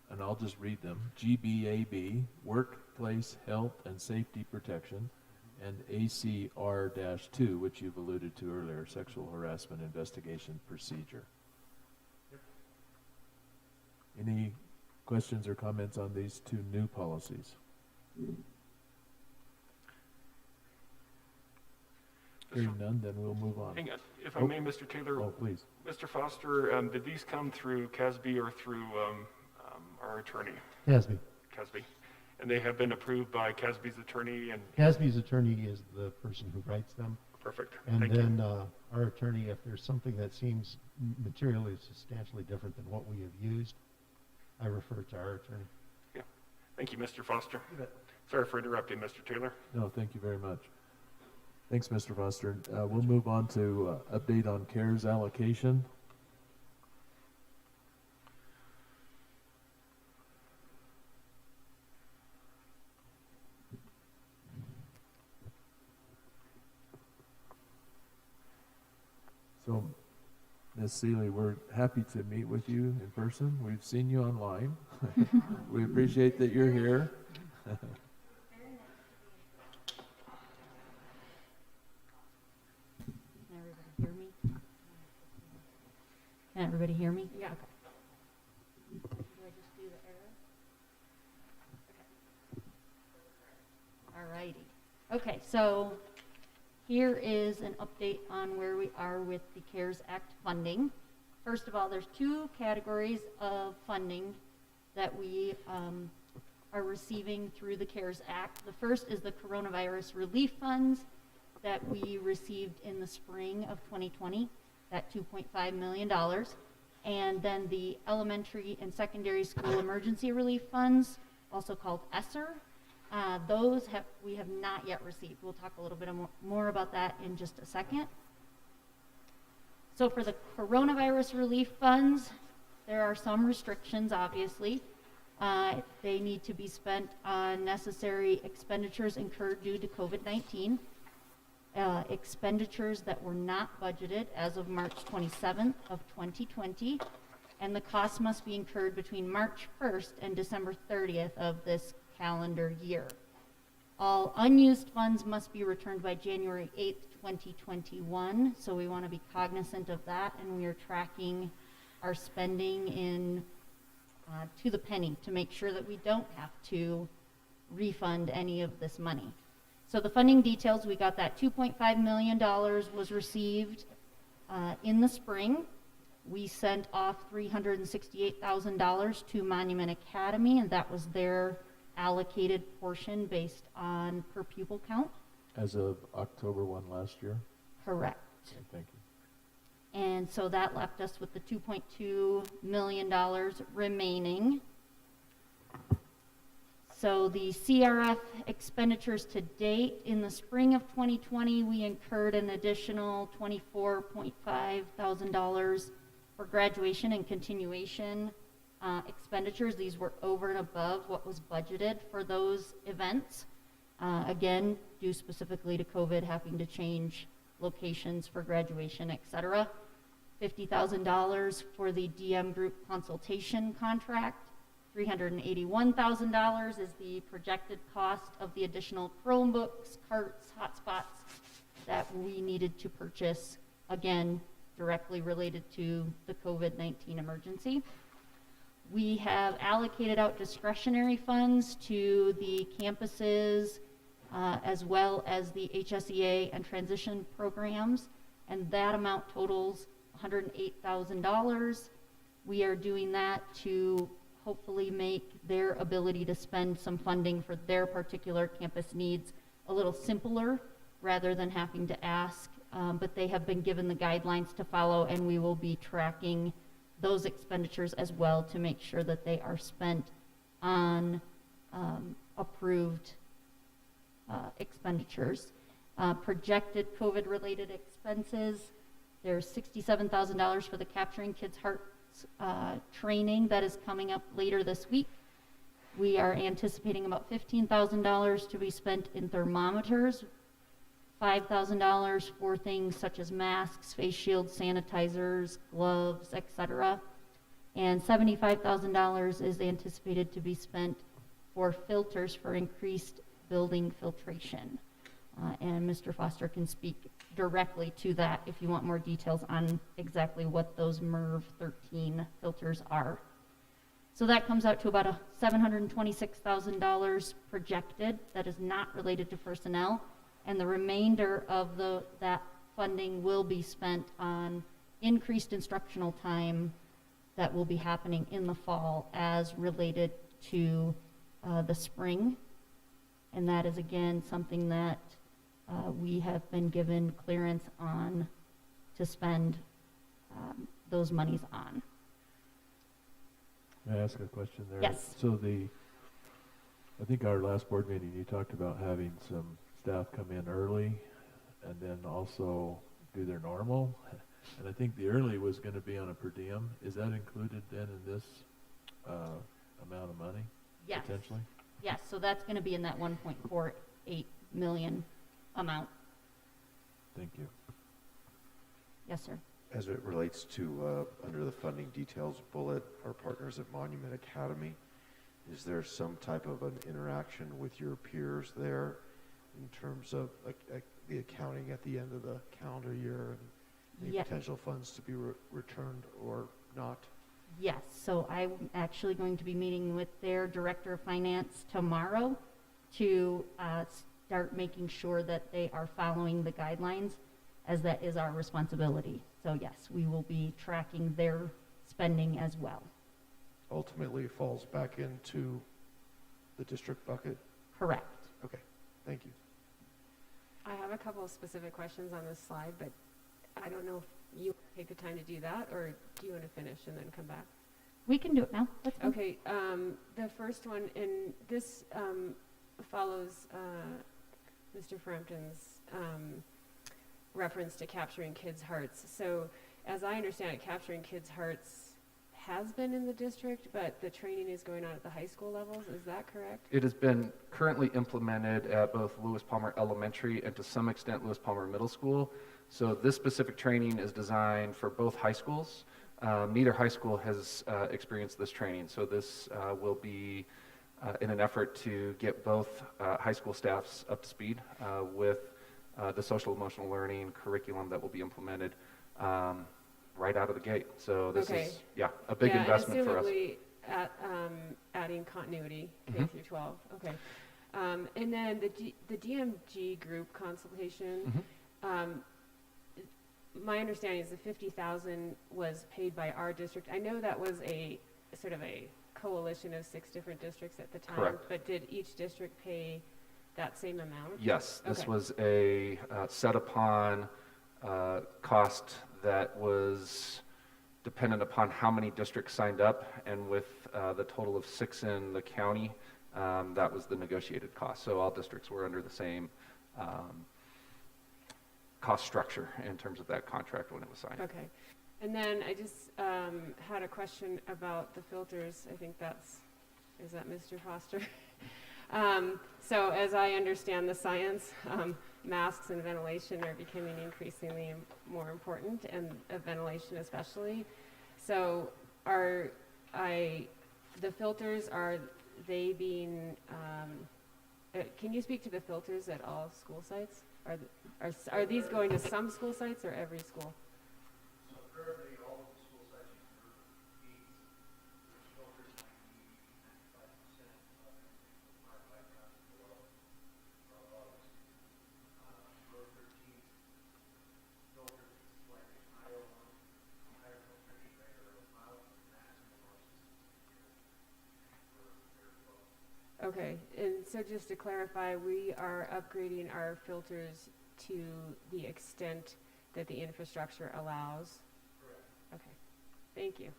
and I'll just read them. GBAB, Workplace Health and Safety Protection, and ACR-2, which you've alluded to earlier, Sexual Harassment Investigation Procedure. Any questions or comments on these 2 new policies? Hearing none, then we'll move on. Hang on, if I may, Mr. Taylor. Oh, please. Mr. Foster, did these come through CASB or through our attorney? CASB. CASB. And they have been approved by CASB's attorney and... CASB's attorney is the person who writes them. Perfect. And Thank then you. Our attorney, if there's something that seems materially substantially different than what we have used, I refer to our attorney. Yeah. Thank you, Mr. Foster. You bet. Sorry for interrupting, Mr. Taylor. No, thank you very much. Thanks, Mr. Foster. We'll move on to update on CARES allocation. So, Ms. Seeley, we're happy to meet with you in person. We've seen you online. We appreciate that you're here. Can everybody hear me? Yeah. Okay. Do I just do the arrow? Okay. All righty. Okay, so here is an update on where we are with the CARES Act funding. First of all, there's 2 categories of funding that we are receiving through the CARES Act. The first is the coronavirus relief funds that we received in the spring of 2020, that $2.5 million. And then the elementary and secondary school emergency relief funds, also called ESSER. Those we have not yet received. We'll talk a little bit more about that in just a second. So for the coronavirus relief funds, there are some restrictions, obviously. They need to be spent on necessary expenditures incurred due to COVID-19, expenditures that were not budgeted as of March 27th of 2020, and the costs must be incurred between March 1st and December 30th of this calendar year. All unused funds must be returned by January 8th, 2021, so we want to be cognizant of that, and we are tracking our spending in to the penny to make sure that we don't have to refund any of this money. So the funding details, we got that $2.5 million was received in the spring. We sent off $368,000 to Monument Academy, and that was their allocated portion based on per pupil count. As of October 1 last year? Correct. Okay, thank you. And so that left us with the $2.2 million remaining. So the CRF expenditures to date, in the spring of 2020, we incurred an additional $24.5 thousand for graduation and continuation expenditures. These were over and above what was budgeted for those events. Again, due specifically to COVID, having to change locations for graduation, etc. $50,000 for the DM group consultation contract. $381,000 is the projected cost of the additional Chromebooks, carts, hotspots that we needed to purchase, again, directly related to the COVID-19 emergency. We have allocated out discretionary funds to the campuses as well as the HSEA and transition programs, and that amount totals $108,000. We are doing that to hopefully make their ability to spend some funding for their particular campus needs a little simpler rather than having to ask, but they have been given the guidelines to follow, and we will be tracking those expenditures as well to make sure that they are spent on approved expenditures. Projected COVID-related expenses, there's $67,000 for the Capturing Kids' Hearts training that is coming up later this week. We are anticipating about $15,000 to be spent in thermometers, $5,000 for things such as masks, face shields, sanitizers, gloves, etc. And $75,000 is anticipated to be spent for filters for increased building filtration. And Mr. Foster can speak directly to that if you want more details on exactly what those MERV 13 filters are. So that comes out to about $726,000 projected that is not related to personnel, and the remainder of that funding will be spent on increased instructional time that will be happening in the fall as related to the spring. And that is, again, something that we have been given clearance on to spend those monies on. May I ask a question there? Yes. So I think our last board meeting, you talked about having some staff come in early and then also do their normal. And I think the early was going to be on a per diem. Is that included then in this amount of money? Yes. Potentially? Yes, so that's going to be in that 1.48 million amount. Thank you. Yes, sir. As it relates to under the funding details bullet, our partners at Monument Academy, is there some type of an interaction with your peers there in terms of the accounting at the end of the calendar year and any potential funds to be returned or not? Yes, so I'm actually going to be meeting with their director of finance tomorrow to start making sure that they are following the guidelines, as that is our responsibility. So yes, we will be tracking their spending as well. Ultimately falls back into the district bucket? Correct. Okay, thank you. I have a couple of specific questions on this slide, but I don't know you take the time to do that, or do you want to finish and then come back? We can do it now. That's fine. Okay, the first one, and this follows Mr. Frampton's reference to capturing kids' hearts. So as I understand it, capturing kids' hearts has been in the district, but the training is going on at the high school levels. Is that correct? It has been currently implemented at both Lewis Palmer Elementary and to some extent Lewis Palmer Middle School. So this specific training is designed for both high schools. Neither high school has experienced this training. So this will be in an effort to get both high school staffs up to speed with the social emotional learning curriculum that will be implemented right out of the gate. So this is, a big investment for us. At adding continuity, K through 12. Okay. And then the DMG group consultation, my understanding is the $50,000 was paid by our district. I know that was a sort of a coalition of 6 different districts at the time. Correct. But did each district pay that same amount? Yes, this Okay. was a set upon cost that was dependent upon how many districts signed up, and with the total of 6 in the county, that was the negotiated cost. So all districts were under the same cost structure in terms of that contract when it was signed. Okay. And then I just had a question about the filters. I think is that Mr. Foster? So as I understand the science, masks and ventilation are becoming increasingly more important, and ventilation especially. So the filters, are they being, can you speak to the filters at all school sites? Are these going to some school sites or every school? So currently, all of the school sites use needs, which filters 95% of our backgrounds below our levels. For 13 filters, it's slightly higher one, higher filtration rate, or mild maximum or Okay, and so just to clarify, we are upgrading our filters to the extent that the infrastructure allows? correct. Okay, thank you.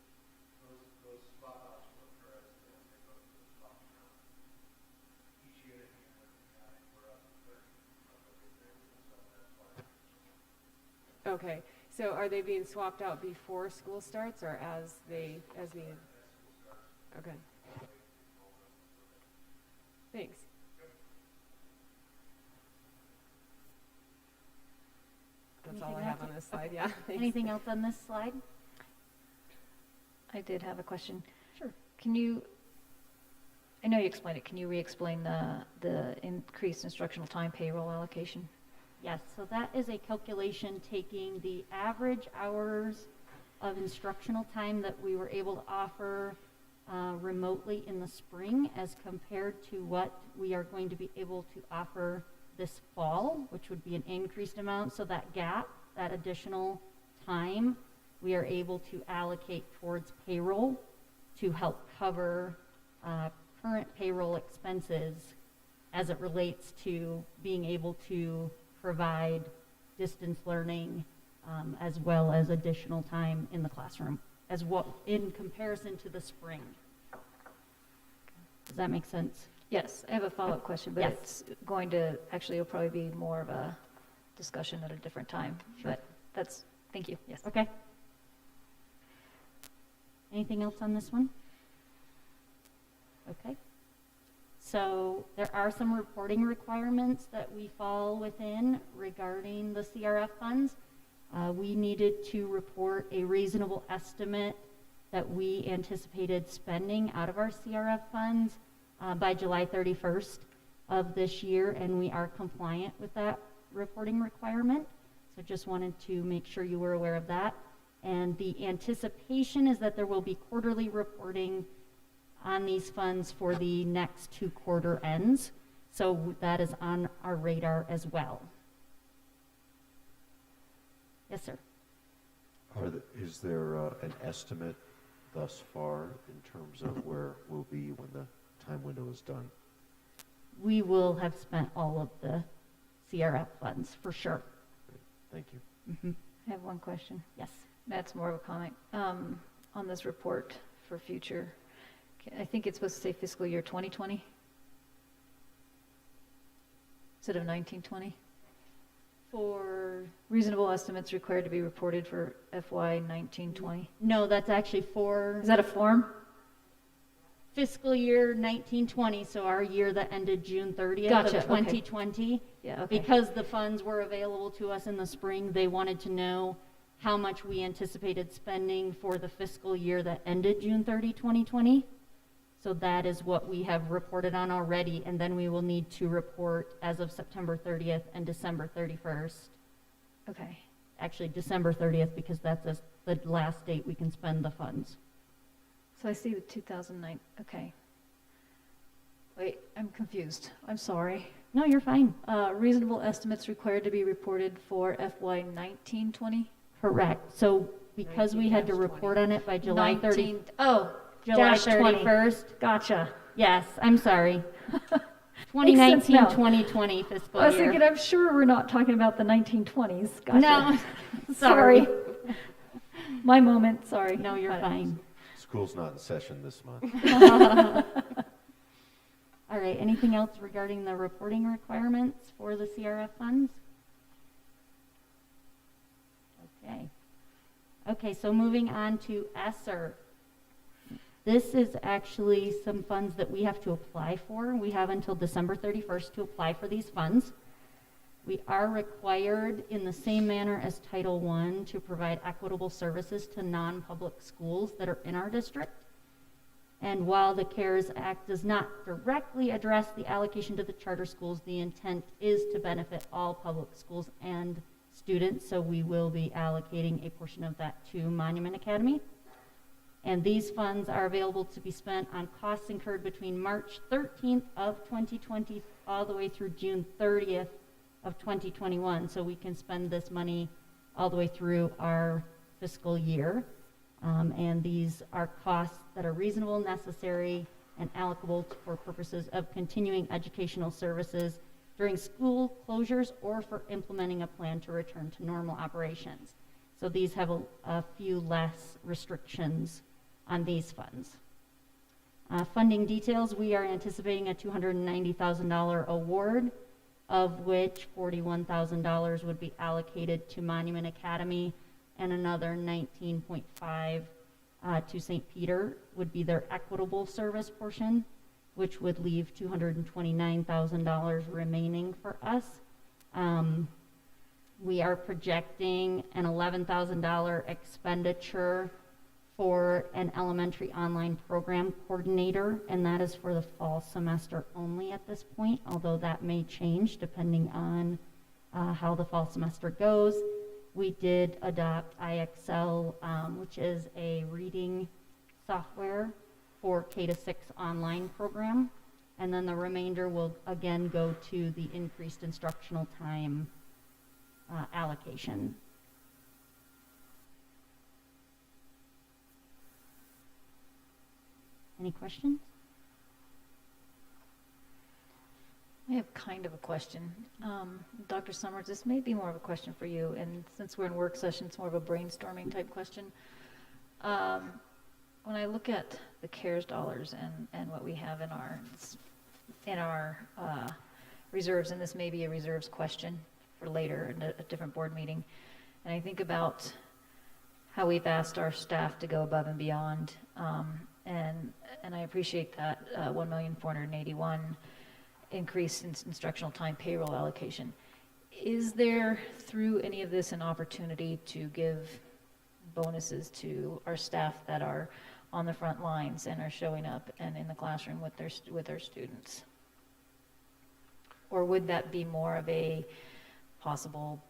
Those swap outs will occur as they go through the swap count. Each unit being looking at it, we're up to 30. So that's why. Okay, so are they being swapped out before school starts or as needed? Okay. Thanks. That's all I Anything have else? on this slide, Okay. yeah. Thanks. Anything else on this slide? I did have a question. Sure. I know you explained it, can you re-explain the increased instructional time payroll allocation? Yes, so that is a calculation taking the average hours of instructional time that we were able to offer remotely in the spring as compared to what we are going to be able to offer this fall, which would be an increased amount. So that gap, that additional time, we are able to allocate towards payroll to help cover current payroll expenses as it relates to being able to provide distance learning as well as additional time in the classroom as what in comparison to the spring. Does that make sense? Yes, I have a follow-up question, but Yes. it's going to, actually, it'll probably be more of a discussion at a different time. Sure. But thank you, yes. Okay. Anything else on this one? Okay. So there are some reporting requirements that we fall within regarding the CRF funds. We needed to report a reasonable estimate that we anticipated spending out of our CRF funds by July 31st of this year, and we are compliant with that reporting requirement. So just wanted to make sure you were aware of that. And the anticipation is that there will be quarterly reporting on these funds for the next 2 quarter ends. So that is on our radar as well. Yes, sir. Is there an estimate thus far in terms of where we'll be when the time window is done? We will have spent all of the CRF funds for sure. Thank you. I have one question. Yes. That's more of a comment. On this report for future, I think it's supposed to say fiscal year 2020 instead of 1920. For, Reasonable estimates required to be reported for FY 1920. no, that's actually for Is that a form? fiscal year 1920, so our year that ended June 30th Gotcha, of okay. 2020. Yeah, okay. Because the funds were available to us in the spring, they wanted to know how much we anticipated spending for the fiscal year that ended June 30, 2020. So that is what we have reported on already, and then we will need to report as of September 30th and December 31st. Okay. Actually, December 30th, because that's the last date we can spend the funds. So I see the 2009. Okay. Wait, I'm confused. I'm sorry. No, you're fine. Reasonable estimates required to be reported for FY 1920. Correct. So because we had to report on it by July 30, Oh, July dash 20. 31st. Gotcha. Yes, I'm sorry. Makes sense now. 2020 fiscal I was year. thinking, I'm sure we're not talking about the 1920s. Gotcha. No, Sorry. My moment, sorry. No, you're fine. School's not in session this month. All right, anything else regarding the reporting requirements for the CRF funds? Okay. Okay, so moving on to ESSER. This is actually some funds that we have to apply for. We have until December 31st to apply for these funds. We are required in the same manner as Title I to provide equitable services to non-public schools that are in our district. And while the CARES Act does not directly address the allocation to the charter schools, the intent is to benefit all public schools and students, so we will be allocating a portion of that to Monument Academy. And these funds are available to be spent on costs incurred between March 13th of 2020 all the way through June 30th of 2021. So we can spend this money all the way through our fiscal year. And these are costs that are reasonable, necessary, and allocable for purposes of continuing educational services during school closures or for implementing a plan to return to normal operations. So these have a few less restrictions on these funds. Funding details, we are anticipating a $290,000 award, of which $41,000 would be allocated to Monument Academy, and another 19.5 to St. Peter would be their equitable service portion, which would leave $229,000 remaining for us. We are projecting an $11,000 expenditure for an elementary online program coordinator, and that is for the fall semester only at this point, although that may change depending on how the fall semester goes. We did adopt IXL, which is a reading software for K-6 online program, and then the remainder will again go to the increased instructional time allocation. Any questions? I have kind of a question. Dr. Summers, this may be more of a question for you, and since we're in work session, it's more of a brainstorming type question. When I look at the CARES dollars and what we have in our reserves, and this may be a reserves question for later in a different board meeting, and I think about how we've asked our staff to go above and beyond, and I appreciate that $1,481,000 increase in instructional time payroll allocation. Is there, through any of this, an opportunity to give bonuses to our staff that are on the front lines and are showing up and in the classroom with their students? Or would that be more of a possible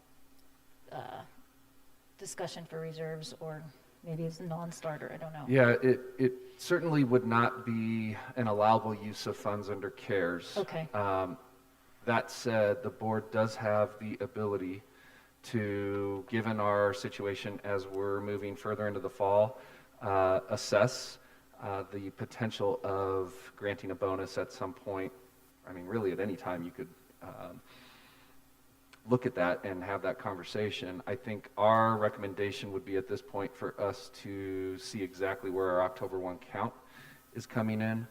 discussion for reserves, or maybe it's a non-starter? I don't know. Yeah, it certainly would not be an allowable use of funds under CARES. Okay. That said, the board does have the ability to, given our situation as we're moving further into the fall, assess the potential of granting a bonus at some point. I mean, really at any time you could look at that and have that conversation. I think our recommendation would be at this point for us to see exactly where our October 1 count is coming in,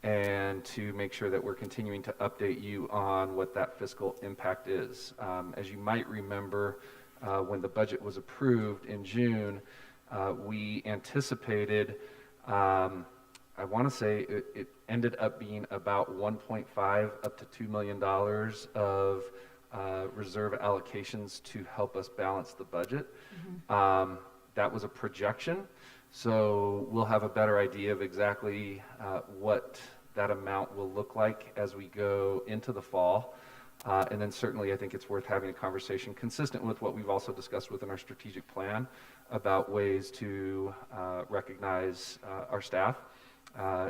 and to make sure that we're continuing to update you on what that fiscal impact is. As you might remember, when the budget was approved in June, we anticipated, I want to say it ended up being about 1.5 up to $2 million of reserve allocations to help us balance the budget. That was a projection, so we'll have a better idea of exactly what that amount will look like as we go into the fall. And then certainly I think it's worth having a conversation consistent with what we've also discussed within our strategic plan about ways to recognize our staff.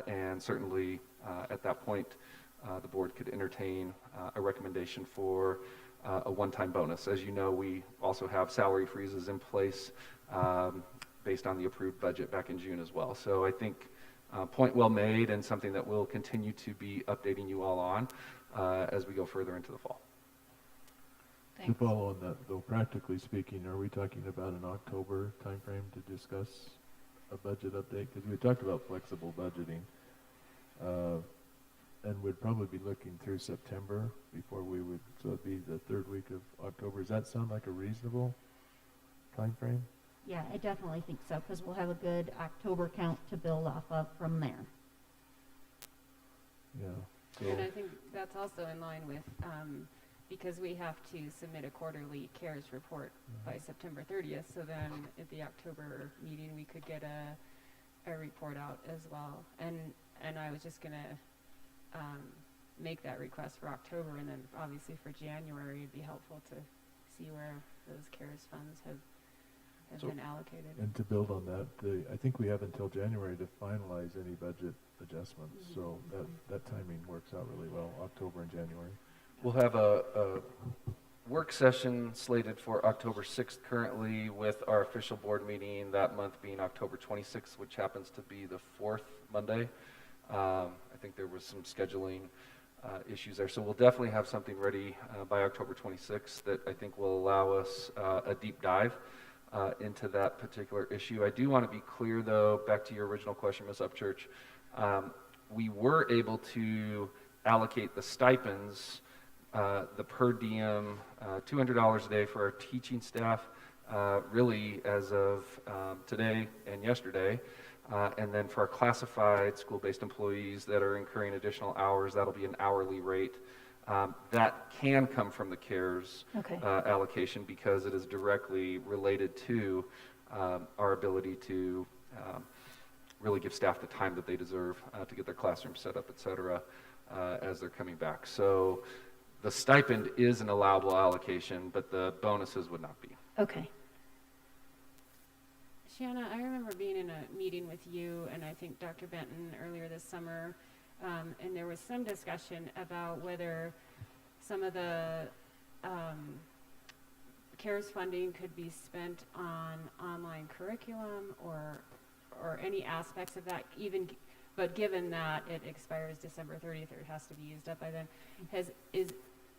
And certainly at that point, the board could entertain a recommendation for a one-time bonus. As you know, we also have salary freezes in place based on the approved budget back in June as well. So I think point well made, and something that we'll continue to be updating you all on as we go further into the fall. To follow on that, though, practically speaking, are we talking about an October timeframe to discuss a budget update? Because we talked about flexible budgeting, and we'd probably be looking through September before we would, so it'd be the third week of October. Does that sound like a reasonable timeframe? Yeah, I definitely think so, because we'll have a good October count to build off of from there. Yeah. So And I think that's also in line with, because we have to submit a quarterly CARES report by September 30th, so then at the October meeting, we could get a report out as well. And I was just gonna make that request for October, and then obviously for January, it'd be helpful to see where those CARES funds have been allocated. And to build on that, I think we have until January to finalize any budget adjustments, so that timing works out really well, October and January. We'll have a work session slated for October 6th currently, with our official board meeting that month being October 26th, which happens to be the fourth Monday. I think there was some scheduling issues there. So we'll definitely have something ready by October 26th that I think will allow us a deep dive into that particular issue. I do want to be clear, though, back to your original question, Ms. Upchurch. We were able to allocate the stipends, the per diem, $200 a day for our teaching staff, really as of today and yesterday. And then for our classified school-based employees that are incurring additional hours, that'll be an hourly rate. That can come from the CARES allocation, because it is directly related to our ability to really give staff the time that they deserve to get their classrooms set up, et cetera, as they're coming back. So the stipend is an allowable allocation, but the bonuses would not be. Okay. Shanna, I remember being in a meeting with you and I think Dr. Benton earlier this summer, and there was some discussion about whether some of the CARES funding could be spent on online curriculum or any aspects of that, but given that it expires December 30th, or it has to be used up by then, is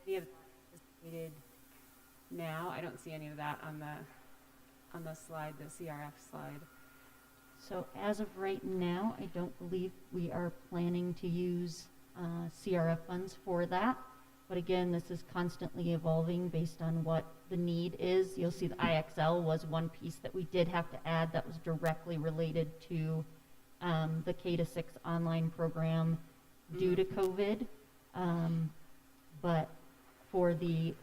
any of that needed now? I don't see any of that on the slide, the CRF slide. So as of right now, I don't believe we are planning to use CRF funds for that. But again, this is constantly evolving based on what the need is. You'll see the IXL was one piece that we did have to add that was directly related to the K-6 online program due to COVID. But for the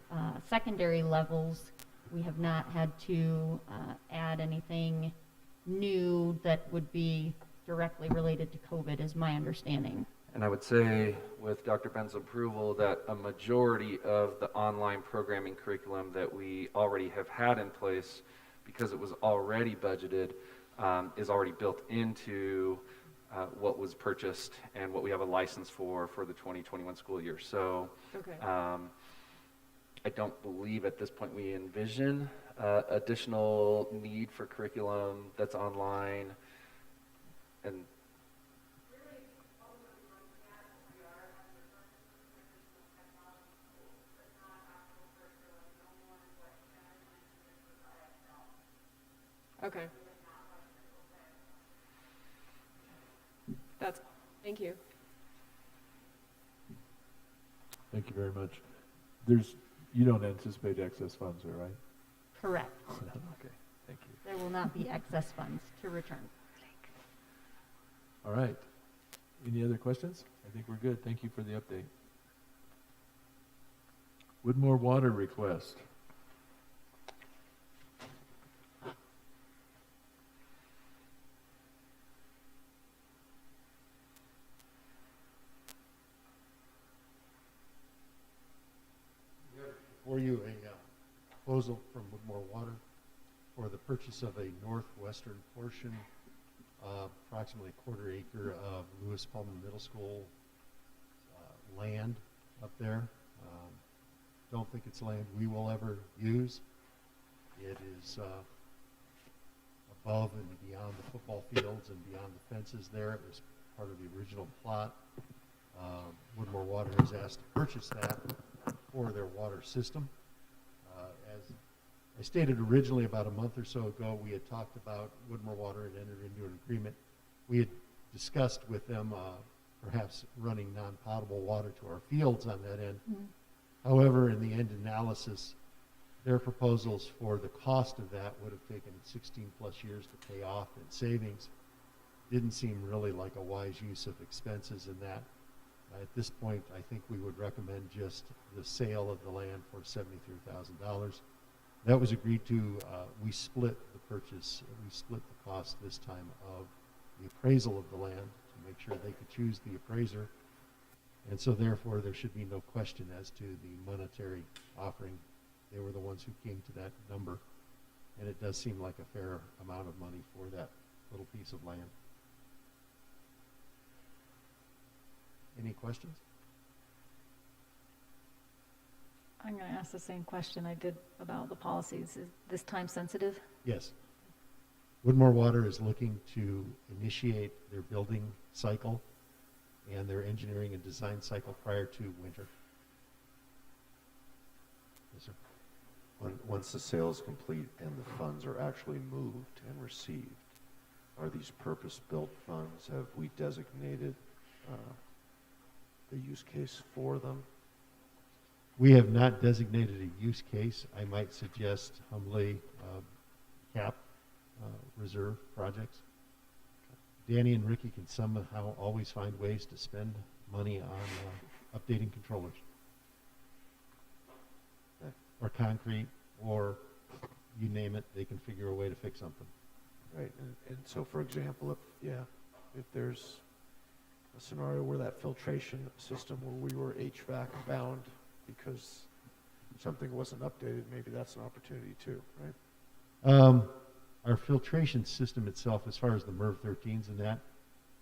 secondary levels, we have not had to add anything new that would be directly related to COVID, is my understanding. And I would say, with Dr. Ben's approval, that a majority of the online programming curriculum that we already have had in place, because it was already budgeted, is already built into what was purchased and what we have a license for the 2021 school year. So I don't believe at this point we envision additional need for curriculum that's online. And Okay. That's, thank you. Thank you very much. You don't anticipate excess funds, are right? Correct. Okay, thank you. There will not be excess funds to return. All right. Any other questions? I think we're good. Thank you for the update. Woodmore water request. For you, a proposal from Woodmore Water for the purchase of a northwestern portion, approximately a quarter acre of Lewis Pullman Middle School land up there. Don't think it's land we will ever use. It is above and beyond the football fields and beyond the fences there. It was part of the original plot. Woodmore Water has asked to purchase that for their water system. As I stated originally about a month or so ago, we had talked about Woodmore Water and entered into an agreement. We had discussed with them perhaps running non-potable water to our fields on that end. Mm-hmm. However, in the end analysis, their proposals for the cost of that would have taken 16 plus years to pay off in savings. Didn't seem really like a wise use of expenses in that. At this point, I think we would recommend just the sale of the land for $73,000. That was agreed to. We split the purchase. We split the cost this time of the appraisal of the land to make sure they could choose the appraiser. And so therefore, there should be no question as to the monetary offering. They were the ones who came to that number. And it does seem like a fair amount of money for that little piece of land. Any questions? I'm going to ask the same question I did about the policies. Is this time sensitive? Yes. Woodmore Water is looking to initiate their building cycle and their engineering and design cycle prior to winter. Yes, sir. Once the sale is complete and the funds are actually moved and received, are these purpose-built funds? Have we designated the use case for them? We have not designated a use case. I might suggest humbly cap reserve projects. Danny and Ricky can somehow always find ways to spend money on updating controllers. Okay. Or concrete, or you name it, they can figure a way to fix something. Right, and so for example, if there's a scenario where that filtration system where we were HVAC bound because something wasn't updated, maybe that's an opportunity too, right? Our filtration system itself, as far as the MERV 13s and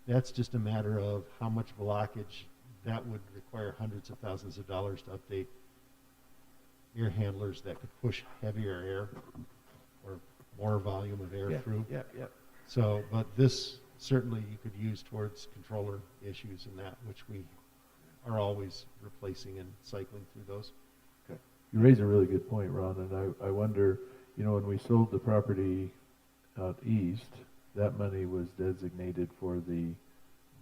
that's just a matter of how much blockage. That would require hundreds of thousands of dollars to update air handlers that could push heavier air or more volume of air through. Yeah. So, but this certainly you could use towards controller issues and that, which we are always replacing and cycling through those. Okay. You raise a really good point, Ron, and I wonder, when we sold the property out east, that money was designated for the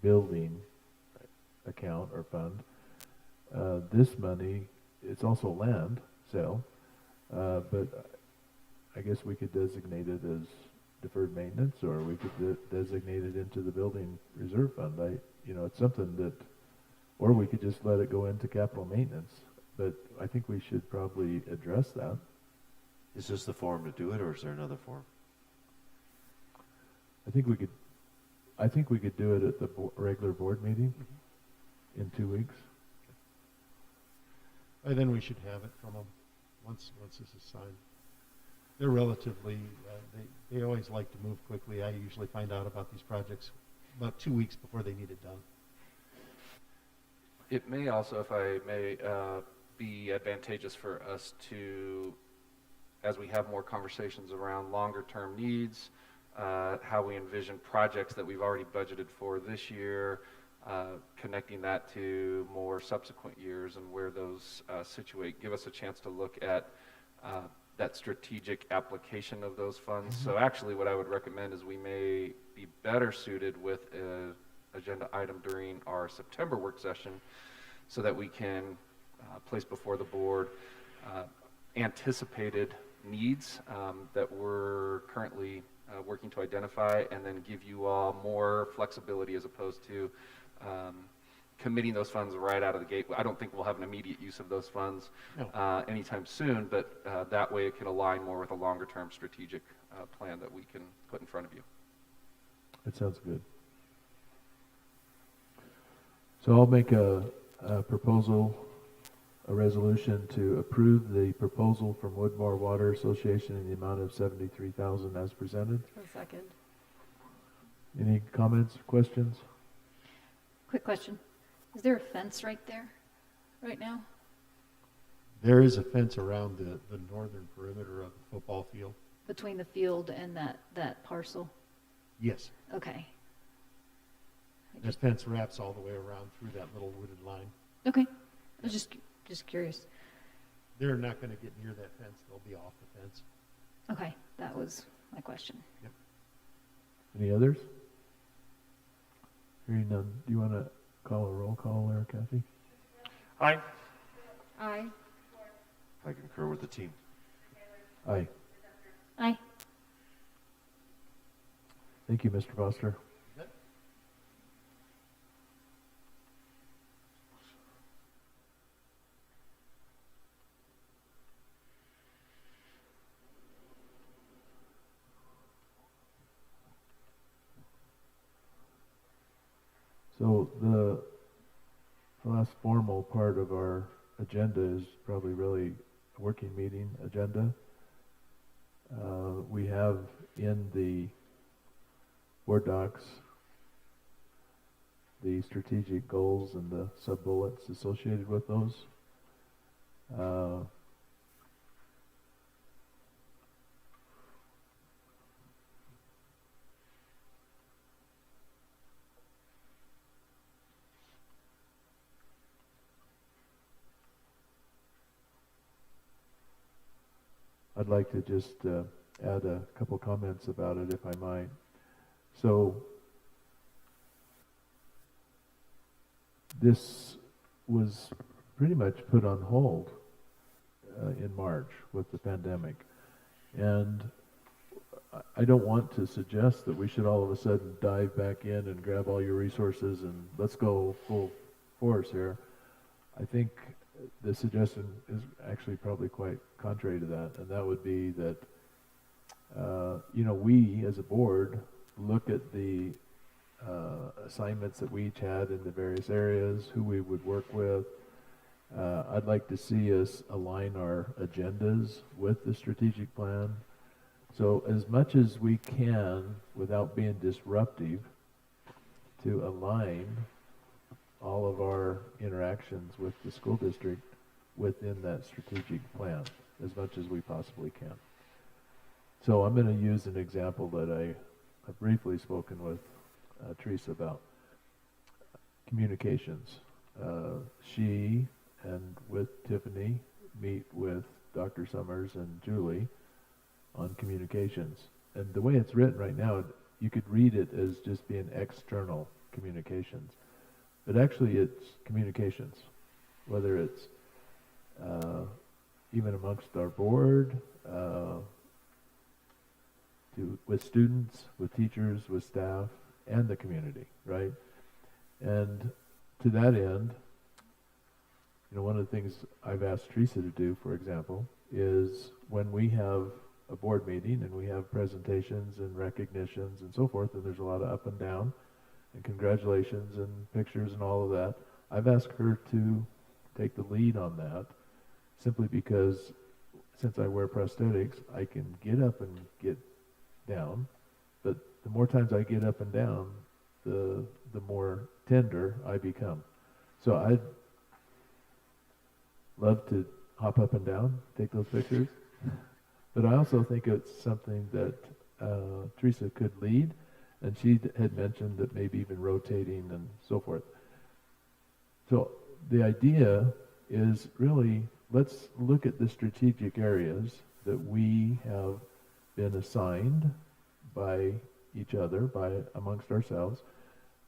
building account or fund. This money, it's also land sale, but I guess we could designate it as deferred maintenance, or we could designate it into the building reserve fund. It's something that, or we could just let it go into capital maintenance. But I think we should probably address that. Is this the forum to do it, or is there another forum? I think we could do it at the regular board meeting in 2 weeks. And then we should have it from them once this is signed. They're relatively, they always like to move quickly. I usually find out about these projects about 2 weeks before they need it done. It may also, if I may, be advantageous for us to, as we have more conversations around longer term needs, how we envision projects that we've already budgeted for this year, connecting that to more subsequent years and where those situate, give us a chance to look at that strategic application of those funds. So actually what I would recommend is we may be better suited with an agenda item during our September work session so that we can place before the board anticipated needs that we're currently working to identify, and then give you all more flexibility as opposed to committing those funds right out of the gate. I don't think we'll have an immediate use of those funds anytime soon, but that way it can align more with a longer-term strategic plan that we can put in front of you. That sounds good. So I'll make a proposal, a resolution to approve the proposal from Woodmore Water Association in the amount of $73,000 as presented. A second. Any comments, questions? Quick question. Is there a fence right there, right now? There is a fence around the northern perimeter of the football field. Between the field and that parcel? Yes. Okay. That fence wraps all the way around through that little wooded line. Okay. I was just curious. They're not going to get near that fence. They'll be off the fence. Okay, that was my question. Yep. Any others? Hearing none, do you want to call a roll call there, Kathy? Aye. Aye. I concur with the team. Aye. Aye. Thank you, Mr. Foster. So the last formal part of our agenda is probably really a working meeting agenda. We have in the board docs the strategic goals and the sub-bullets associated with those. I'd like to just add a couple comments about it, if I might. So, this was pretty much put on hold in March with the pandemic. And I don't want to suggest that we should all of a sudden dive back in and grab all your resources and let's go full force here. I think the suggestion is actually probably quite contrary to that, and that would be that, we as a board look at the assignments that we each had in the various areas, who we would work with. I'd like to see us align our agendas with the strategic plan. So as much as we can, without being disruptive, to align all of our interactions with the school district within that strategic plan as much as we possibly can. So I'm going to use an example that I have briefly spoken with Teresa about. Communications. She and with Tiffany meet with Dr. Summers and Julie on communications. And the way it's written right now, you could read it as just being external communications. But actually it's communications, whether it's even amongst our board, with students, with teachers, with staff, and the community, right? And to that end, one of the things I've asked Teresa to do, for example, is when we have a board meeting and we have presentations and recognitions and so forth, and there's a lot of up and down, and congratulations and pictures and all of that, I've asked her to take the lead on that, simply because since I wear prosthetics, I can get up and get down, but the more times I get up and down, the more tender I become. So I'd love to hop up and down, take those pictures, but I also think it's something that Teresa could lead, and she had mentioned that maybe even rotating and so forth. So the idea is really, let's look at the strategic areas that we have been assigned by each other, by amongst ourselves,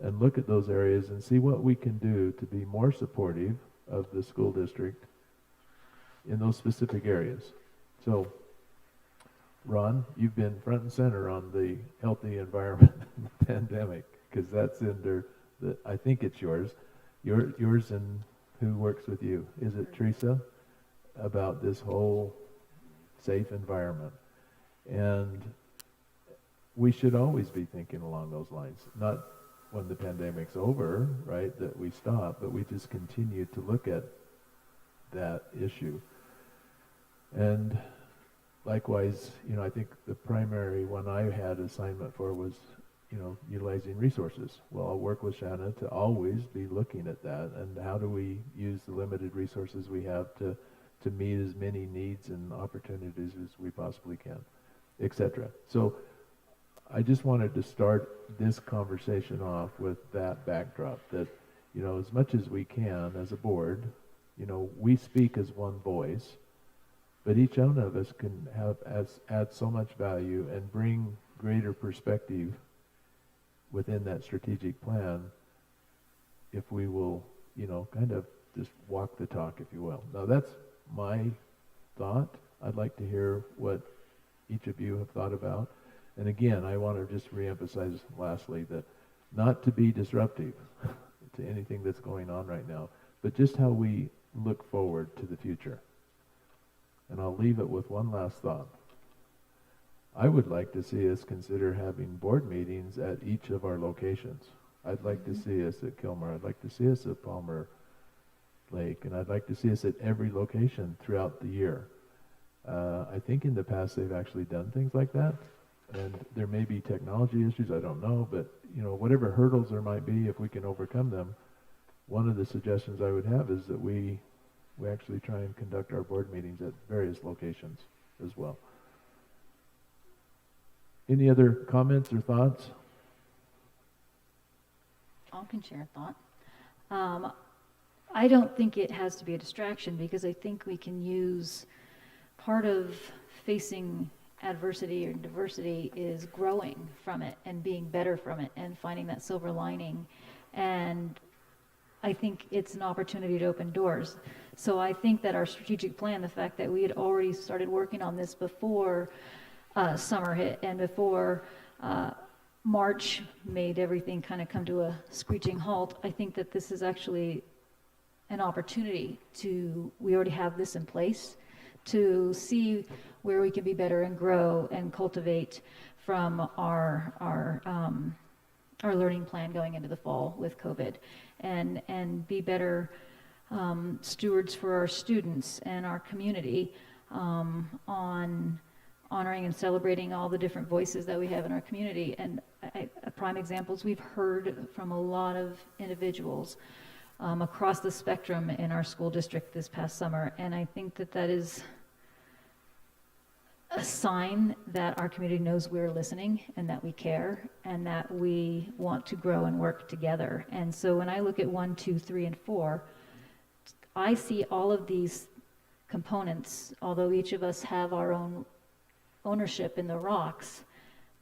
and look at those areas and see what we can do to be more supportive of the school district in those specific areas. So, Ron, you've been front and center on the healthy environment pandemic, because that's under the, I think it's yours and who works with you? Is it Teresa? About this whole safe environment. And we should always be thinking along those lines, not when the pandemic's over, right, that we stop, but we just continue to look at that issue. And likewise, I think the primary one I had assignment for was, utilizing resources. Well, I'll work with Shanna to always be looking at that, and how do we use the limited resources we have to meet as many needs and opportunities as we possibly can, etc. So I just wanted to start this conversation off with that backdrop, that, as much as we can as a board, we speak as one voice, but each one of us can add so much value and bring greater perspective within that strategic plan if we will, kind of just walk the talk, if you will. Now, that's my thought. I'd like to hear what each of you have thought about. And again, I want to just reemphasize lastly that not to be disruptive to anything that's going on right now, but just how we look forward to the future. And I'll leave it with one last thought. I would like to see us consider having board meetings at each of our locations. I'd like to see us at Kilmer. I'd like to see us at Palmer Lake. And I'd like to see us at every location throughout the year. I think in the past they've actually done things like that. And there may be technology issues, I don't know. But, whatever hurdles there might be, if we can overcome them, one of the suggestions I would have is that we actually try and conduct our board meetings at various locations as well. Any other comments or thoughts? I can share a thought. I don't think it has to be a distraction, because I think we can use part of facing adversity or diversity is growing from it and being better from it and finding that silver lining. And I think it's an opportunity to open doors. So I think that our strategic plan, the fact that we had already started working on this before summer hit and before March made everything kind of come to a screeching halt, I think that this is actually an opportunity we already have this in place, to see where we can be better and grow and cultivate from our learning plan going into the fall with COVID, and be better stewards for our students and our community on honoring and celebrating all the different voices that we have in our community. And prime examples, we've heard from a lot of individuals across the spectrum in our school district this past summer, and I think that is a sign that our community knows we're listening and that we care and that we want to grow and work together. And so when I look at 1, 2, 3, and 4, I see all of these components, although each of us have our own ownership in the rocks,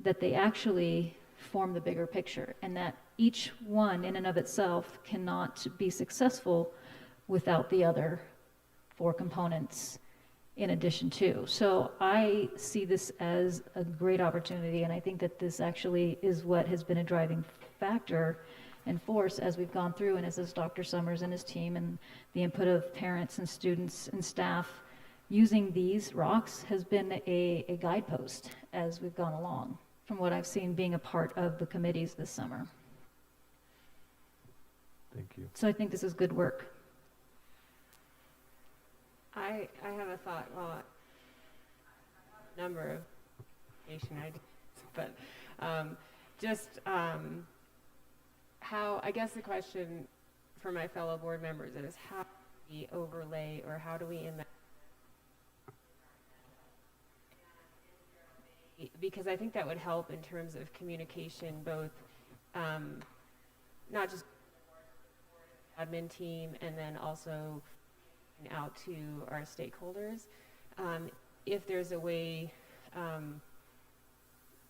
that they actually form the bigger picture, and that each one in and of itself cannot be successful without the other 4 components in addition to. So I see this as a great opportunity, and I think that this actually is what has been a driving factor and force as we've gone through, and as Dr. Summers and his team and the input of parents and students and staff using these rocks has been a guidepost as we've gone along, from what I've seen being a part of the committees this summer. Thank you. So I think this is good work. I have a thought. Well, number of education ideas, but how, I guess the question for my fellow board members is, how do we overlay, or how do we embed? Because I think that would help in terms of communication, both not just admin team, and then also out to our stakeholders. if there's a way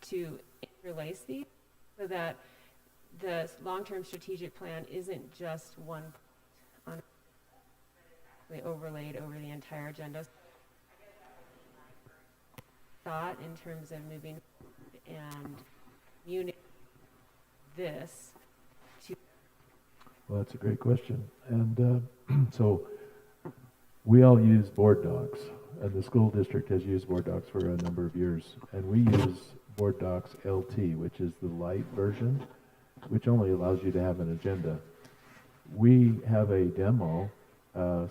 to interlace these so that the long-term strategic plan isn't just one on overlaid over the entire agenda. Thought in terms of moving and unit this to. Well, that's a great question. And so we all use board docs, and the school district has used board docs for a number of years. And we use board docs LT, which is the light version, which only allows you to have an agenda. We have a demo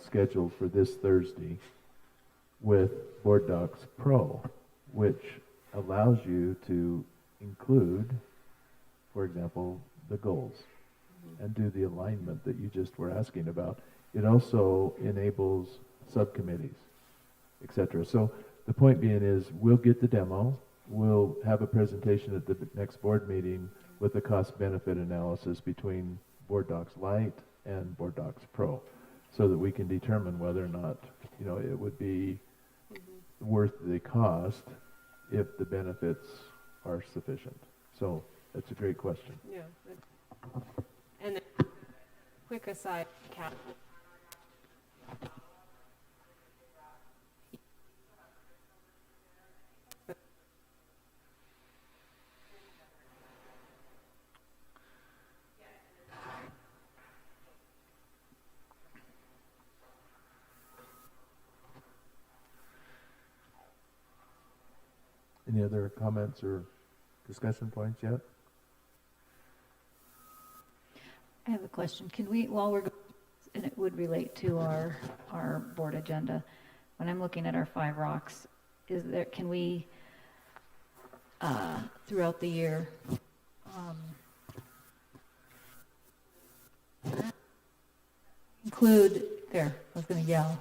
scheduled for this Thursday with Board Docs Pro, which allows you to include, for example, the goals and do the alignment that you just were asking about. It also enables subcommittees, etc. So the point being is we'll get the demo, we'll have a presentation at the next board meeting with the cost-benefit analysis between Board Docs Lite and Board Docs Pro, so that we can determine whether or not, you know, it would be worth the cost if the benefits are sufficient. So that's a great question. Yeah. And then, quick aside, Kat. Any other comments or discussion points yet? I have a question. Can we, while we're, and it would relate to our board agenda, when I'm looking at our 5 rocks, is there, can we, throughout the year, include, there, I was going to yell.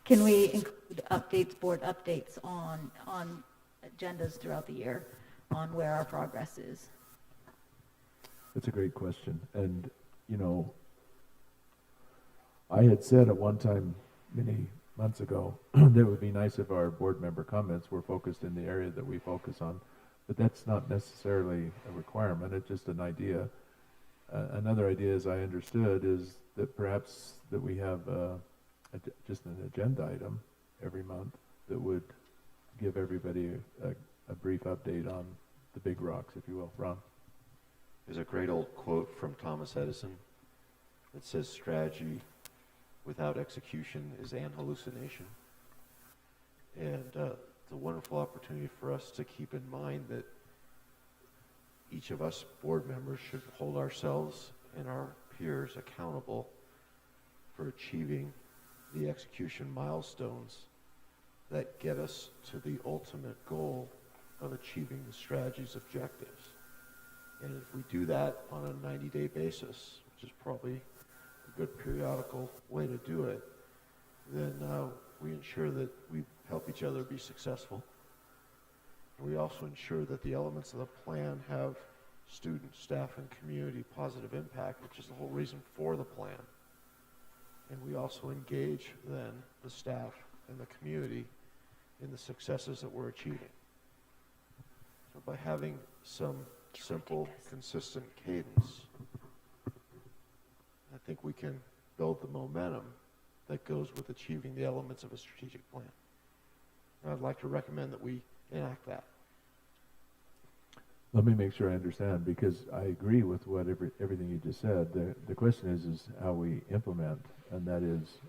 Can we include updates, board updates on agendas throughout the year on where our progress is? That's a great question. And, you know, I had said at one time many months ago that it would be nice if our board member comments were focused in the area that we focus on, but that's not necessarily a requirement. It's just an idea. Another idea, as I understood, is that perhaps that we have just an agenda item every month that would give everybody a brief update on the big rocks, if you will. Ron? There's a great old quote from Thomas Edison that says, strategy without execution is an hallucination. And it's a wonderful opportunity for us to keep in mind that each of us board members should hold ourselves and our peers accountable for achieving the execution milestones that get us to the ultimate goal of achieving the strategy's objectives. And if we do that on a 90-day basis, which is probably a good periodical way to do it, then we ensure that we help each other be successful. And we also ensure that the elements of the plan have student, staff, and community positive impact, which is the whole reason for the plan. And we also engage then the staff and the community in the successes that we're achieving. So by having some simple, consistent cadence, I think we can build the momentum that goes with achieving the elements of a strategic plan. And I'd like to recommend that we enact that. Let me make sure I understand, because I agree with what everything you just said. The question is how we implement, and that is,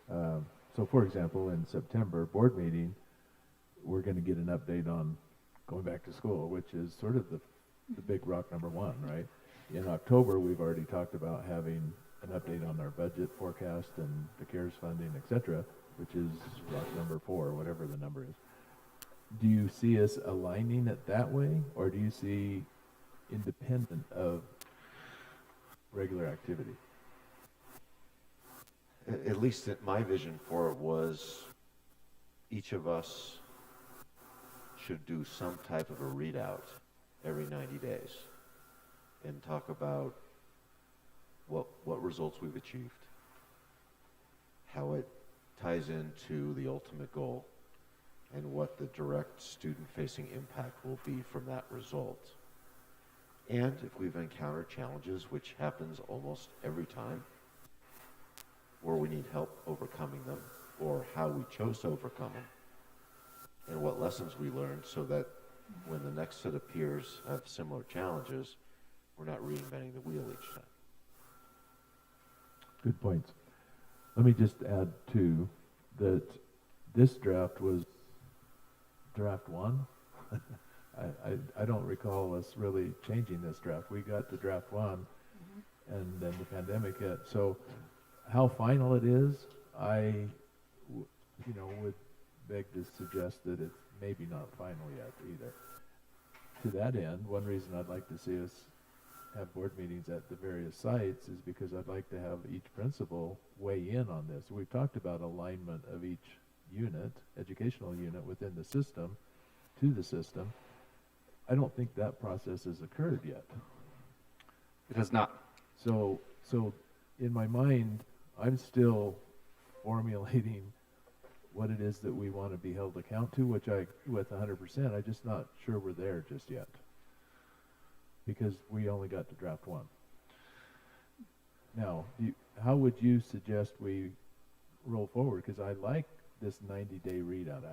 so for example, in September board meeting, we're going to get an update on going back to school, which is sort of the big rock number 1, right? In October, we've already talked about having an update on our budget forecast and the CARES funding, etc., which is rock number 4, whatever the number is. Do you see us aligning it that way, or do you see independent of regular activity? At least my vision for it was each of us should do some type of a readout every 90 days and talk about what results we've achieved, how it ties into the ultimate goal, and what the direct student-facing impact will be from that result. And if we've encountered challenges, which happens almost every time, where we need help overcoming them, or how we chose to overcome them, and what lessons we learned, so that when the next set of peers have similar challenges, we're not reinventing the wheel each time. Good points. Let me just add too that this draft was draft one. I don't recall us really changing this draft. We got to draft one, and then the pandemic hit. So how final it is, would beg to suggest that it's maybe not final yet either. To that end, one reason I'd like to see us have board meetings at the various sites is because I'd like to have each principal weigh in on this. We've talked about alignment of each unit, educational unit within the system, to the system. I don't think that process has occurred yet. It has not. So in my mind, I'm still formulating what it is that we want to be held account to, which with 100%, I'm just not sure we're there just yet, because we only got to draft one. Now, how would you suggest we roll forward? Because I like this 90-day readout.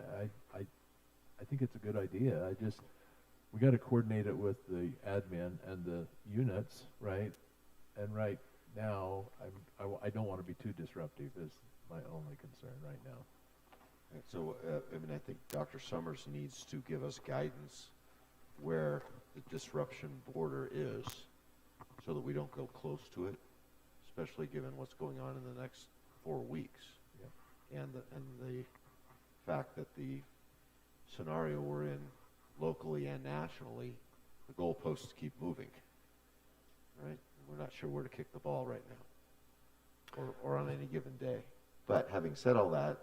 I think it's a good idea. We got to coordinate it with the admin and the units, right? And right now, I don't want to be too disruptive is my only concern right now. And so, I think Dr. Summers needs to give us guidance where the disruption border is, so that we don't go close to it, especially given what's going on in the next 4 weeks. Yep. And the fact that the scenario we're in locally and nationally, the goalposts keep moving, right? We're not sure where to kick the ball right now, or on any given day. But having said all that,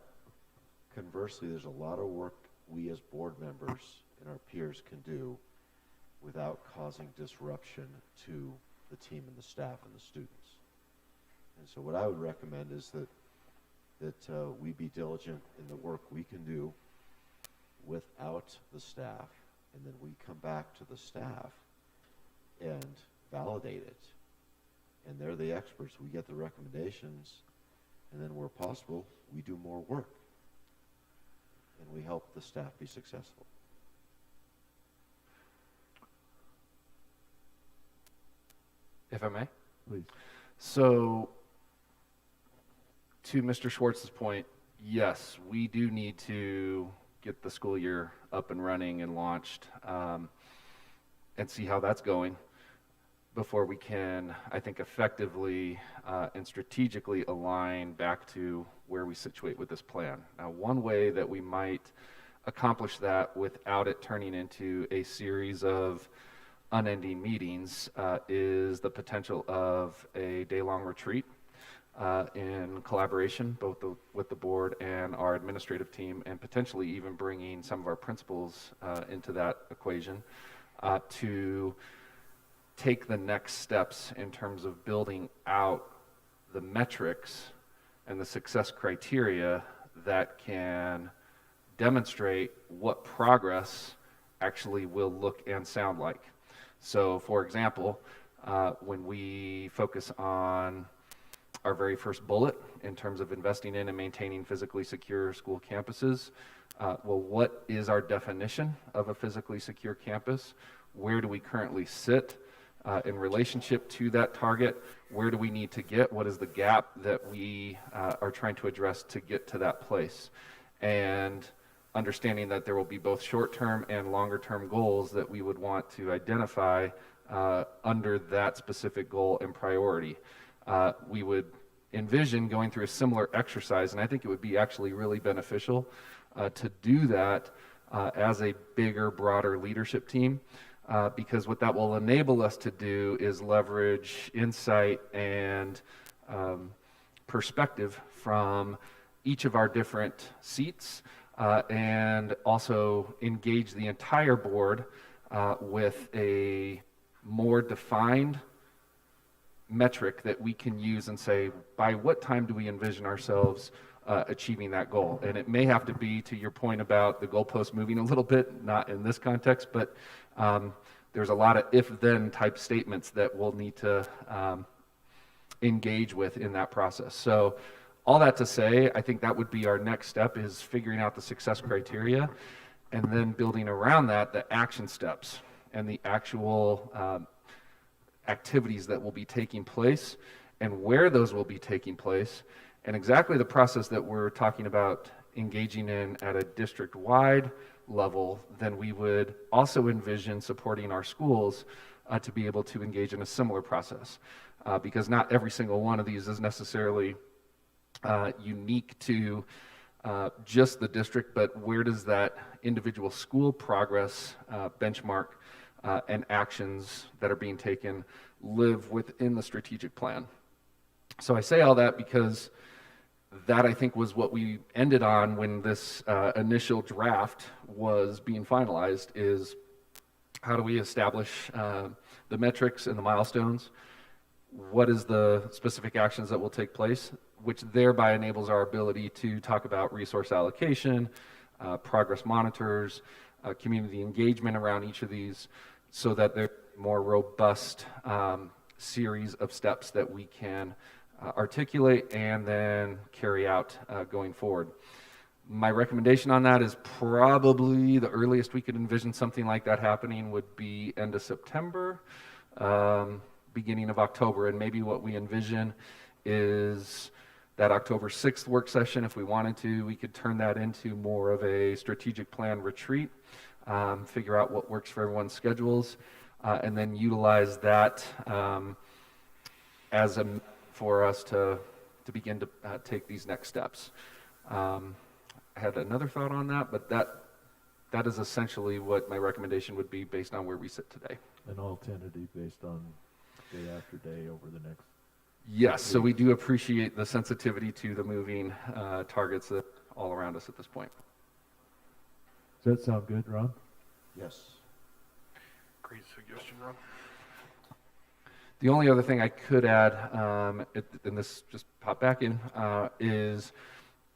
conversely, there's a lot of work we as board members and our peers can do without causing disruption to the team and the staff and the students. And so what I would recommend is that we be diligent in the work we can do without the staff, and then we come back to the staff and validate it. And they're the experts. We get the recommendations, and then where possible, we do more work. And we help the staff be successful. If I may? Please. So, to Mr. Schwartz's point, yes, we do need to get the school year up and running and launched, and see how that's going before we can, I think, effectively and strategically align back to where we situate with this plan. Now, one way that we might accomplish that without it turning into a series of unending meetings is the potential of a day-long retreat in collaboration both with the board and our administrative team, and potentially even bringing some of our principals into that equation to take the next steps in terms of building out the metrics and the success criteria that can demonstrate what progress actually will look and sound like. So, for example, when we focus on our very first bullet in terms of investing in and maintaining physically secure school campuses, well, what is our definition of a physically secure campus? Where do we currently sit in relationship to that target? Where do we need to get? What is the gap that we are trying to address to get to that place? And understanding that there will be both short-term and longer-term goals that we would want to identify under that specific goal and priority. We would envision going through a similar exercise, and I think it would be actually really beneficial to do that as a bigger, broader leadership team. Because what that will enable us to do is leverage insight and perspective from each of our different seats, and also engage the entire board with a more defined metric that we can use and say, by what time do we envision ourselves achieving that goal. And it may have to be, to your point about the goalpost moving a little bit, not in this context, but there's a lot of if-then type statements that we'll need to engage with in that process. So all that to say, I think that would be our next step, is figuring out the success criteria and then building around that the action steps and the actual activities that will be taking place and where those will be taking place, and exactly the process that we're talking about engaging in at a district-wide level. Then we would also envision supporting our schools to be able to engage in a similar process, because not every single one of these is necessarily unique to just the district, but where does that individual school progress benchmark and actions that are being taken live within the strategic plan. So I say all that because that, I think, was what we ended on when this initial draft was being finalized, is how do we establish the metrics and the milestones? What is the specific actions that will take place, which thereby enables our ability to talk about resource allocation, progress monitors, community engagement around each of these, so that they're more robust series of steps that we can articulate and then carry out going forward. My recommendation on that is probably the earliest we could envision something like that happening would be end of September, beginning of October. And maybe what we envision is that October 6th work session, if we wanted to, we could turn that into more of a strategic plan retreat, figure out what works for everyone's schedules, and then utilize that as a for us to begin to take these next steps. I had another thought on that, but that is essentially what my recommendation would be based on where we sit today. And all tentative based on day after day over the next. Yes, so we do appreciate the sensitivity to the moving targets that all around us at this point. Does that sound good, Ron? Yes. Great suggestion, Ron. The only other thing I could add, and this just popped back in, is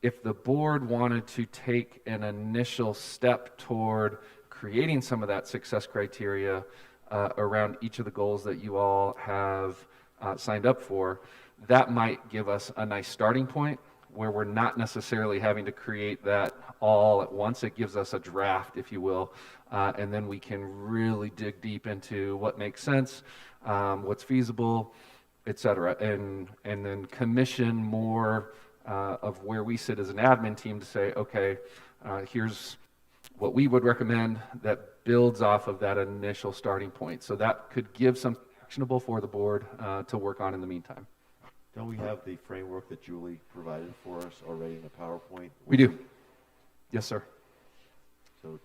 if the board wanted to take an initial step toward creating some of that success criteria around each of the goals that you all have signed up for, that might give us a nice starting point where we're not necessarily having to create that all at once. It gives us a draft, if you will, and then we can really dig deep into what makes sense, what's feasible, et cetera, and then commission more of where we sit as an admin team to say, okay, here's what we would recommend that builds off of that initial starting point. So that could give something actionable for the board to work on in the meantime. Don't we have the framework that Julie provided for us already in the PowerPoint? We do. Yes, sir. So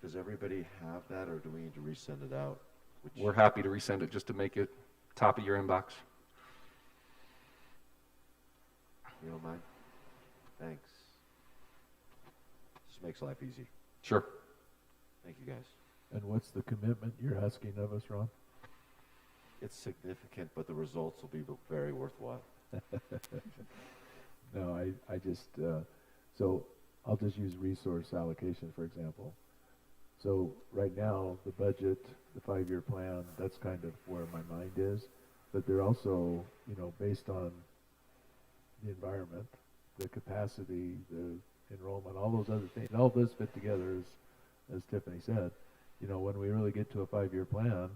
does everybody have that, or do we need to resend it out? We're happy to resend it just to make it top of your inbox. You don't mind? Thanks. This makes life easy. Sure. Thank you, guys. And what's the commitment you're asking of us, Ron? It's significant, but the results will be very worthwhile. No, I just, so I'll just use resource allocation, for example. So right now, the budget, the 5-year plan, that's kind of where my mind is. But they're also, based on the environment, the capacity, the enrollment, all those other things, all this fit together, as Tiffany said. When we really get to a 5-year plan,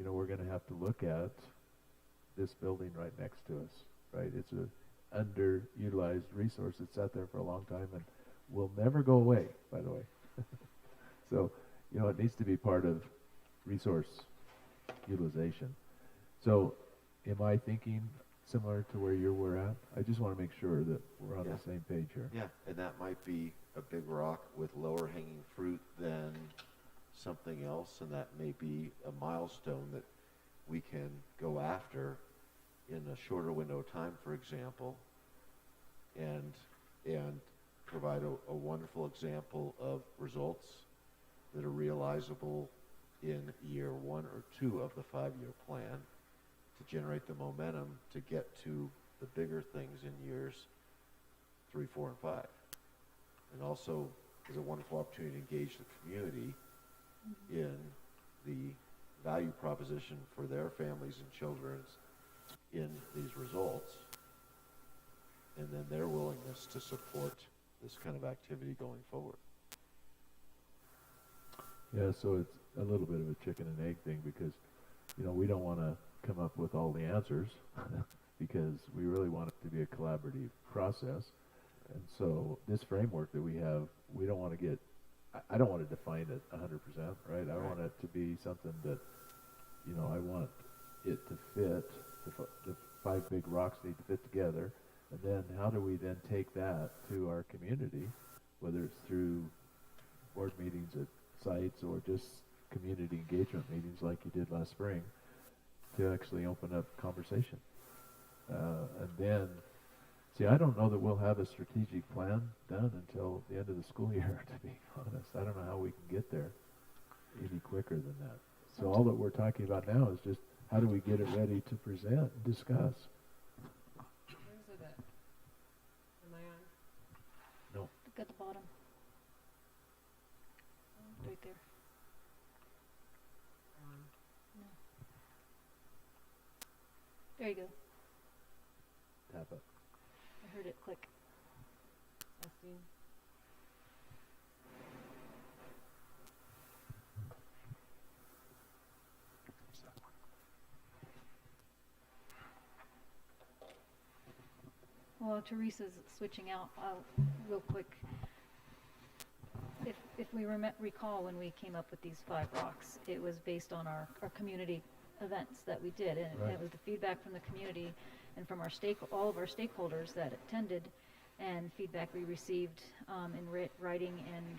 we're going to have to look at this building right next to us, right? It's an underutilized resource that's sat there for a long time and will never go away, by the way. So, it needs to be part of resource utilization. So, am I thinking similar to where you were at? I just want to make sure that we're on the same page here. Yeah, and that might be a big rock with lower hanging fruit than something else, and that may be a milestone that we can go after in a shorter window of time, for example, and provide a wonderful example of results that are realizable in year 1 or 2 of the 5-year plan to generate the momentum to get to the bigger things in years 3, 4, and 5. And also is a wonderful opportunity to engage the community in the value proposition for their families and children in these results, and then their willingness to support this kind of activity going forward. Yeah, so it's a little bit of a chicken and egg thing because, you know, we don't want to come up with all the answers because we really want it to be a collaborative process. And so this framework that we have, we don't want to get, I don't want to define it 100%, right? I want it to be something that, you know, I want it to fit, the 5 big rocks need to fit together. And then how do we then take that to our community, whether it's through board meetings at sites or just community engagement meetings like you did last spring, to actually open up conversation. And then, see, I don't know that we'll have a strategic plan done until the end of the school year, to be honest. I don't know how we can get there any quicker than that. So all that we're talking about now is just how do we get it ready to present and discuss. Where is it at? Am I on? No. Look at the bottom. Right there. No. There you go. Tap it. I heard it click. Testing. While Teresa's switching out, real quick. If we recall when we came up with these 5 rocks, it was based on our community events that we did, and Right. it was the feedback from the community and from all of our stakeholders that attended, and feedback we received in writing and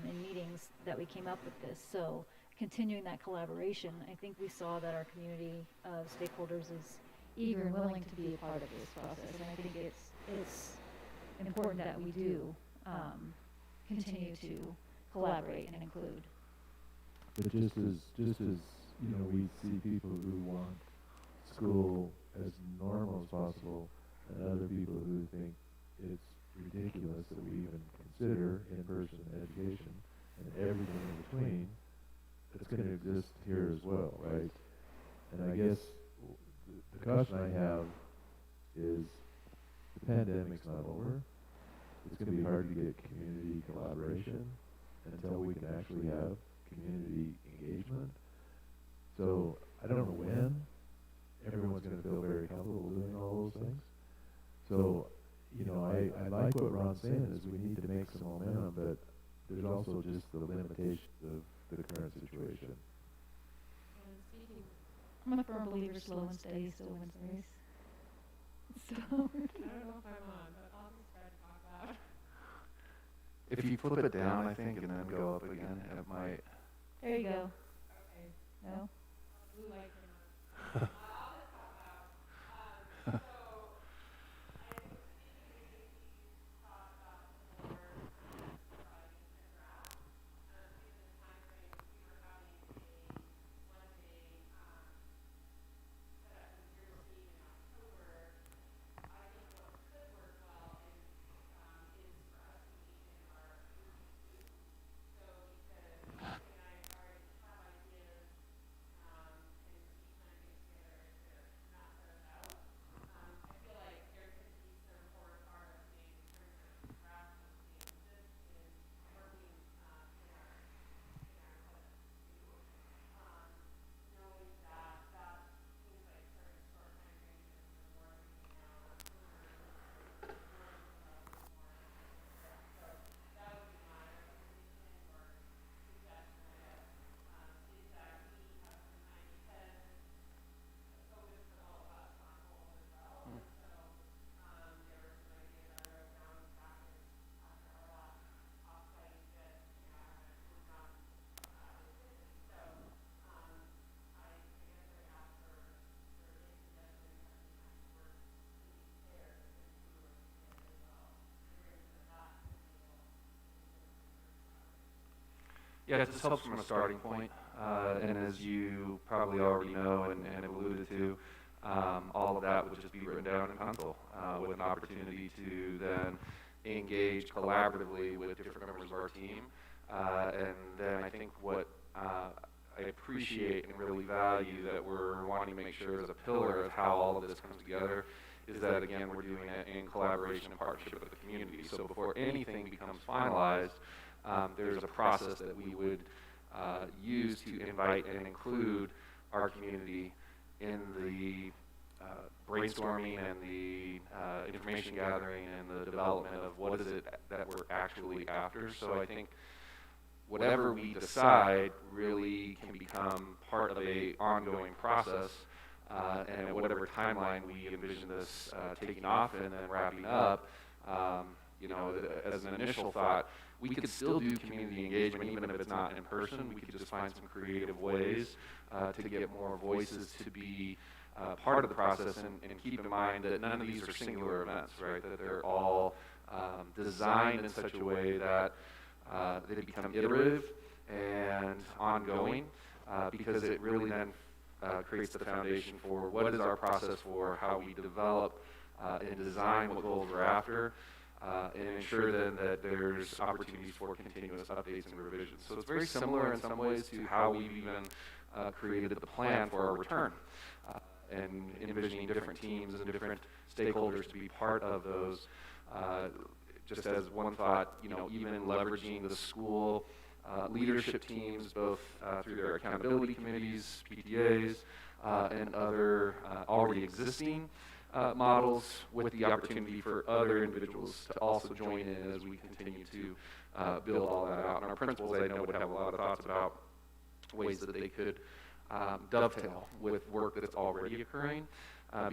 in meetings that we came up with this. So continuing that collaboration, I think we saw that our community of stakeholders is eager and willing to be a part of this process, and I think it's important that we do continue to collaborate and include. But just as you know, we see people who want school as normal as possible, and other people who think it's ridiculous that we even consider in-person education, and everything in between, it's going to exist here as well, right? And I guess the caution I have is the pandemic's not over. It's going to be hard to get community collaboration until we can actually have community engagement. So I don't know when everyone's going to feel very comfortable doing all those things. So, you know, I like what Ron's saying is we need to make some momentum, but there's also just the limitations of the current situation. And speaking, I'm a firm believer slow and steady still wins the race. So I don't know if I'm on, but I'll just try to talk loud. If you flip it down, I think, and then go up again, it might. there you go. Okay. No? Blue light came on. Yeah, it just helps from a starting point. And as you probably already know and have alluded to, all of that would just be written down in pencil with an opportunity to then engage collaboratively with different members of our team. And then I think what I appreciate and really value that we're wanting to make sure is a pillar of how all of this comes together is that, again, we're doing it in collaboration and partnership with the community. So before anything becomes finalized, there's a process that we would use to invite and include our community in the brainstorming and the information gathering and the development of what is it that we're actually after. So I think whatever we decide really can become part of a ongoing process, and at whatever timeline we envision this taking off and then wrapping up, as an initial thought, we could still do community engagement even if it's not in person. We could just find some creative ways to get more voices to be part of the process, and keep in mind that none of these are singular events, right? That they're all designed in such a way that they become iterative and ongoing, because it really then creates the foundation for what is our process for how we develop and design what goals we're after, and ensure then that there's opportunities for continuous updates and revisions. So it's very similar in some ways to how we've even created the plan for our return, and envisioning different teams and different stakeholders to be part of those. Just as one thought, even in leveraging the school leadership teams, both through their accountability committees, PTAs, and other already existing models, with the opportunity for other individuals to also join in as we continue to build all that out. And our principals, I know, would have a lot of thoughts about ways that they could dovetail with work that's already occurring.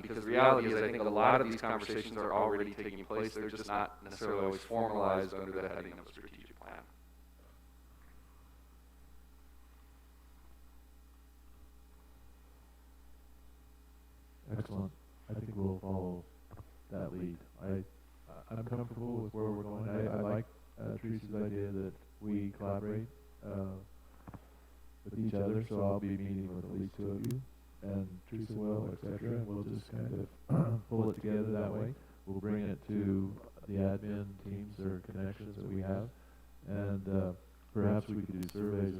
Because the reality is, I think a lot of these conversations are already taking place. They're just not necessarily always formalized under the heading of a strategic plan. Excellent. I think we'll follow that lead. I'm comfortable with where we're going. I like Teresa's idea that we collaborate with each other, so I'll be meeting with at least two of you, and Teresa will, etc., and we'll just kind of pull it together that way. We'll bring it to the admin teams or connections that we have, and perhaps we could do surveys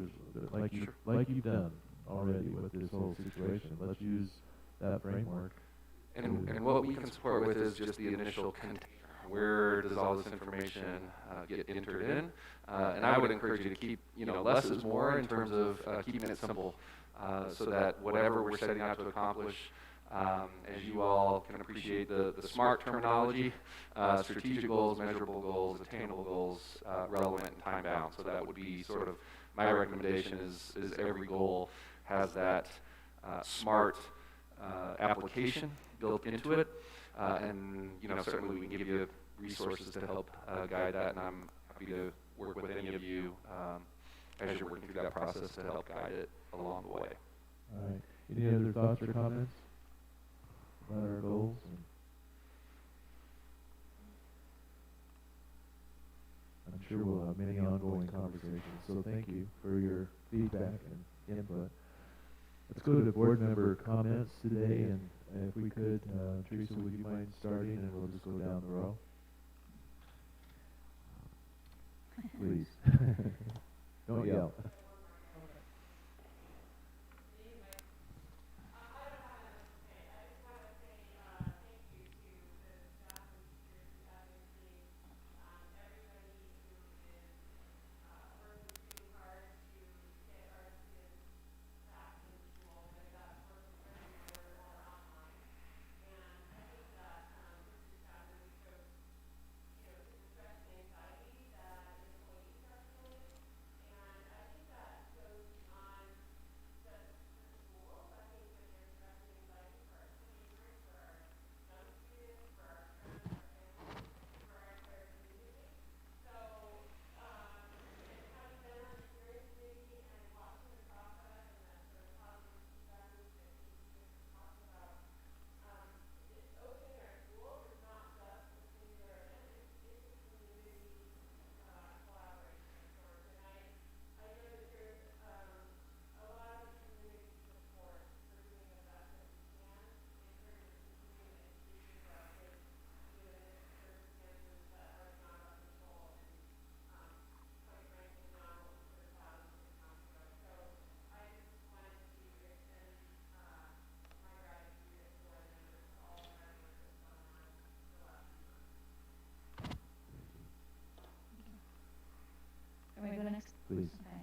like you've done already with this whole situation. Let's use that framework. And what we can support with is just the initial container. Where does all this information get entered in? And I would encourage you to keep, less is more in terms of keeping it simple, so that whatever we're setting out to accomplish, as you all can appreciate the SMART terminology, strategic goals, measurable goals, attainable goals, relevant and time bound. So that would be sort of my recommendation is every goal has that SMART application built into it, and certainly we can give you resources to help guide that, and I'm happy to work with any of you as you're working through that process to help guide it along the way. All right. Any other thoughts or comments about our goals? I'm sure we'll have many ongoing conversations, so thank you for your feedback and input. Let's go to board member comments today, and if we could, Teresa, would you mind starting, and we'll just go down the row? Please. Don't yell. Please. Okay.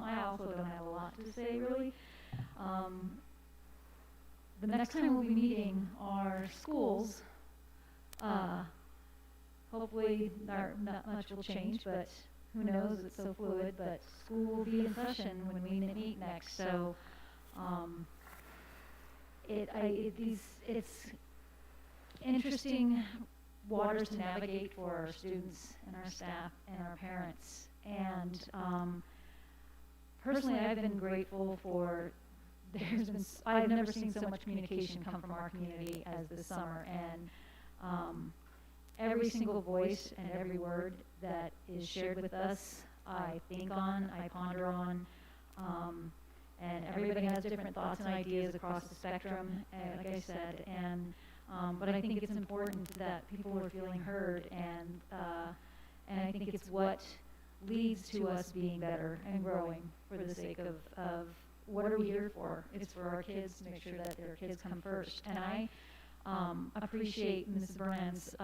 I also don't have a lot to say, really. The next time we'll be meeting our schools, hopefully not much will change, but who knows, it's so fluid, but school will be in session when we meet next, so it's interesting waters to navigate for our students and our staff and our parents. And personally, I've been grateful for, I've never seen so much communication come from our community as this summer. And every single voice and every word that is shared with us, I think on, I ponder on. And everybody has different thoughts and ideas across the spectrum, like I said. And but I think it's important that people are feeling heard, and I think it's what leads to us being better and growing for the sake of what are we here for? It's for our kids, to make sure that their kids come first. And I appreciate Mrs. Burnham's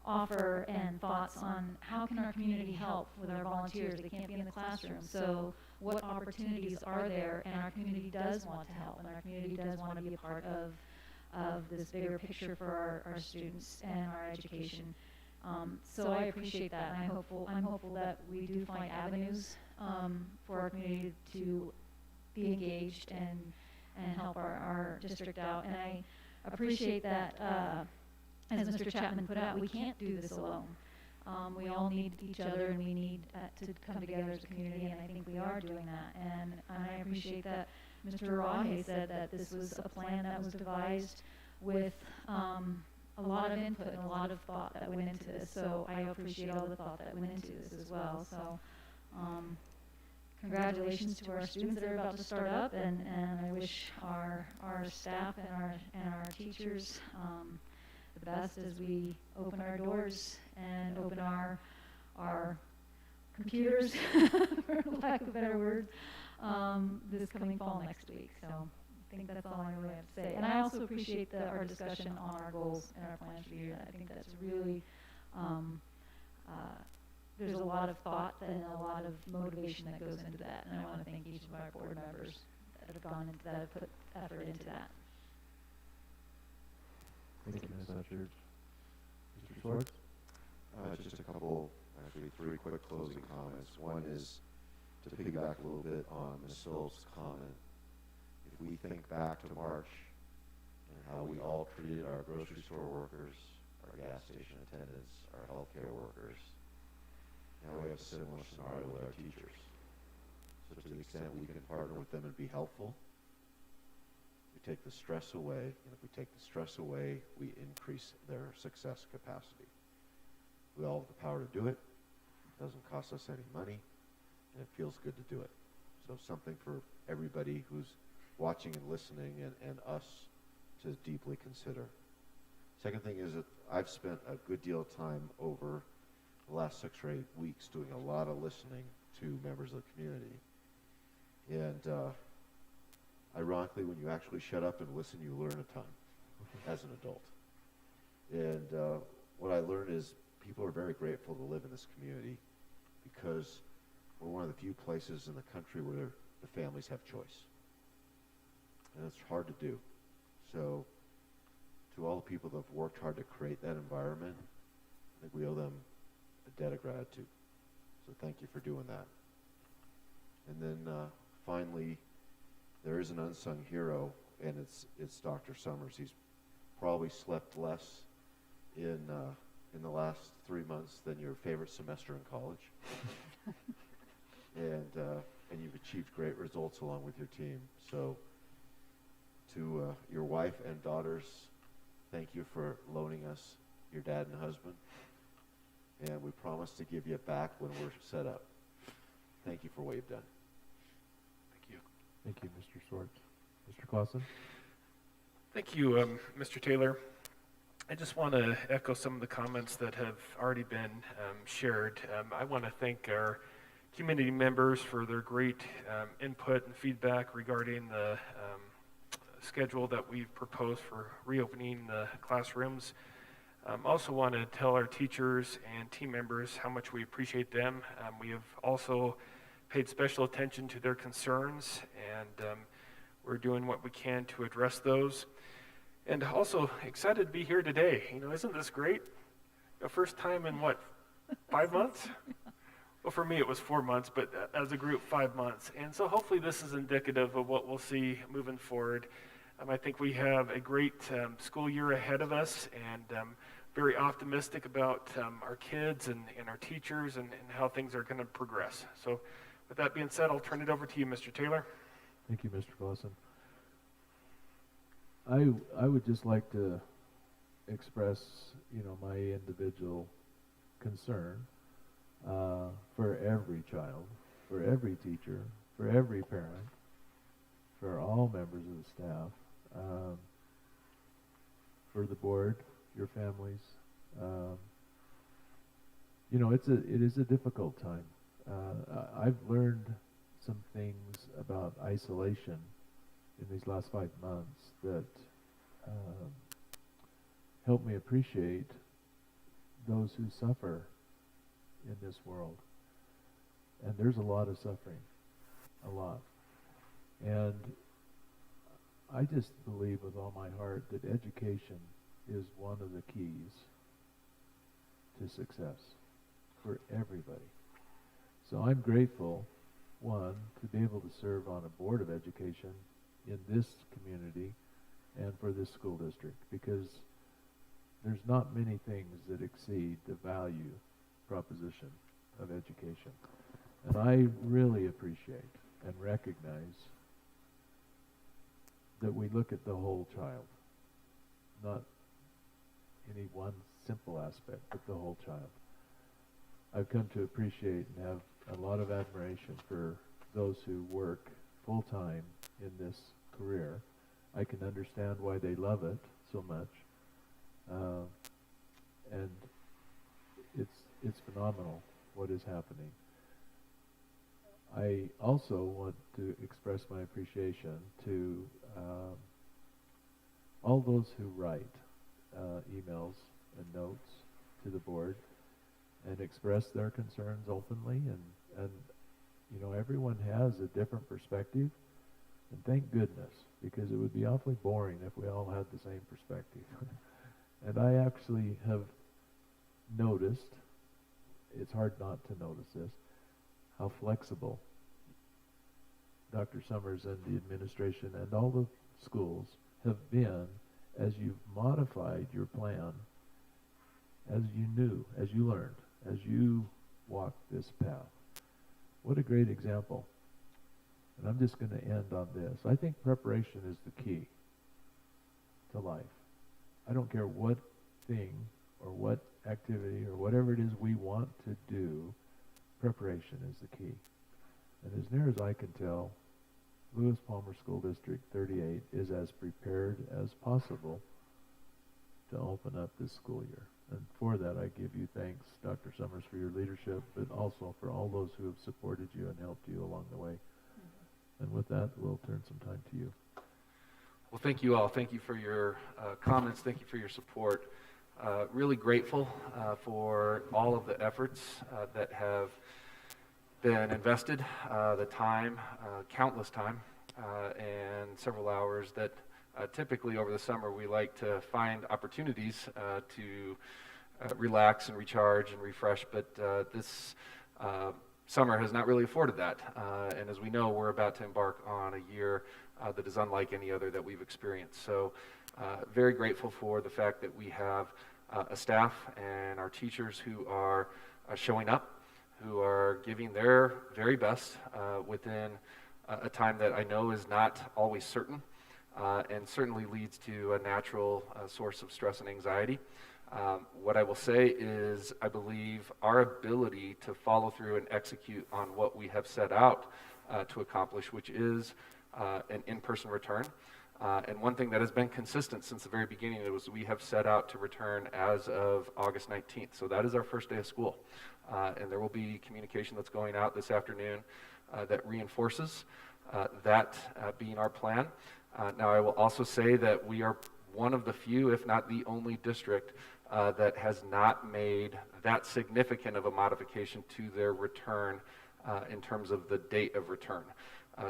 offer and thoughts on how can our community help with our volunteers. They can't be in the classroom, so what opportunities are there? And our community does want to help, and our community does want to be a part of this bigger picture for our students and our education. So I appreciate that, and I'm hopeful that we do find avenues for our community to be engaged and help our district out. And I appreciate that, as Mr. Chapman put out, we can't do this alone. We all need each other, and we need to come together as a community, and I think we are doing that. And I appreciate that Mr. Rahe said that this was a plan that was devised with a lot of input and a lot of thought that went into this. So I appreciate all the thought that went into this as well. So congratulations to our students that are about to start up, and I wish our staff and our teachers the best as we open our doors and open our computers, for lack of a better word, this coming fall next week. So I think that's all I really have to say. And I also appreciate our discussion on our goals and our plans for the year. I think that's really, there's a lot of thought and a lot of motivation that goes into that. And I want to thank each of our board members that have gone into that, have put effort into that. Thank you, Ms. Utchert. Mr. Schwartz? Just a couple, actually 3 quick closing comments. One is to piggyback a little bit on Ms. Phillips' comment. If we think back to March and how we all treated our grocery store workers, our gas station attendants, our healthcare workers, now we have a similar scenario with our teachers. So to the extent we can partner with them and be helpful, we take the stress away, and if we take the stress away, we increase their success capacity. We all have the power to do it. It doesn't cost us any money, and it feels good to do it. So something for everybody who's watching and listening, and us to deeply consider. Second thing is that I've spent a good deal of time over the last 6 or 8 weeks doing a lot of listening to members of the community. And ironically, when you actually shut up and listen, you learn a ton as an adult. And what I learned is people are very grateful to live in this community because we're one of the few places in the country where the families have choice. And it's hard to do. So to all the people that have worked hard to create that environment, I think we owe them a debt of gratitude. So thank you for doing that. And then finally, there is an unsung hero, and it's Dr. Summers. He's probably slept less in the last 3 months than your favorite semester in college. And you've achieved great results along with your team. So to your wife and daughters, thank you for loaning us your dad and husband. And we promise to give you it back when we're set up. Thank you for what you've done. Thank you. Thank you, Mr. Schwartz. Mr. Clausen? Thank you, Mr. Taylor. I just want to echo some of the comments that have already been shared. I want to thank our community members for their great input and feedback regarding the schedule that we've proposed for reopening the classrooms. Also want to tell our teachers and team members how much we appreciate them. We have also paid special attention to their concerns, and we're doing what we can to address those. And also excited to be here today. Isn't this great? The first time in what, 5 months? Well, for me it was 4 months, but as a group, 5 months. And so hopefully this is indicative of what we'll see moving forward. I think we have a great school year ahead of us, and very optimistic about our kids and our teachers and how things are going to progress. So with that being said, I'll turn it over to you, Mr. Taylor. Thank you, Mr. Clausen. I would just like to express, my individual concern for every child, for every teacher, for every parent, for all members of the staff, for the board, your families. It is a difficult time. I've learned some things about isolation in these last 5 months that help me appreciate those who suffer in this world. And there's a lot of suffering, a lot. And I just believe with all my heart that education is one of the keys to success for everybody. So I'm grateful, one, to be able to serve on a board of education in this community and for this school district, because there's not many things that exceed the value proposition of education. And I really appreciate and recognize that we look at the whole child, not any one simple aspect, but the whole child. I've come to appreciate and have a lot of admiration for those who work full-time in this career. I can understand why they love it so much, and it's phenomenal what is happening. I also want to express my appreciation to all those who write emails and notes to the board and express their concerns openly, and everyone has a different perspective, and thank goodness, because it would be awfully boring if we all had the same perspective. And I actually have noticed, it's hard not to notice this, how flexible Dr. Summers and the administration and all the schools have been as you've modified your plan, as you knew, as you learned, as you walked this path. What a great example. And I'm just going to end on this. I think preparation is the key to life. I don't care what thing or what activity or whatever it is we want to do, preparation is the key. And as near as I can tell, Lewis Palmer School District 38 is as prepared as possible to open up this school year. And for that, I give you thanks, Dr. Summers, for your leadership, but also for all those who have supported you and helped you along the way. And with that, we'll turn some time to you. Well, thank you all. Thank you for your comments. Thank you for your support. Really grateful for all of the efforts that have been invested, the time, countless time, and several hours that typically over the summer we like to find opportunities to relax and recharge and refresh, but this summer has not really afforded that. And as we know, we're about to embark on a year that is unlike any other that we've experienced. So very grateful for the fact that we have a staff and our teachers who are showing up, who are giving their very best within a time that I know is not always certain, and certainly leads to a natural source of stress and anxiety. What I will say is I believe our ability to follow through and execute on what we have set out to accomplish, which is an in-person return. And one thing that has been consistent since the very beginning was we have set out to return as of August 19th. So that is our first day of school. And there will be communication that's going out this afternoon that reinforces that being our plan. Now, I will also say that we are one of the few, if not the only district that has not made that significant of a modification to their return in terms of the date of return.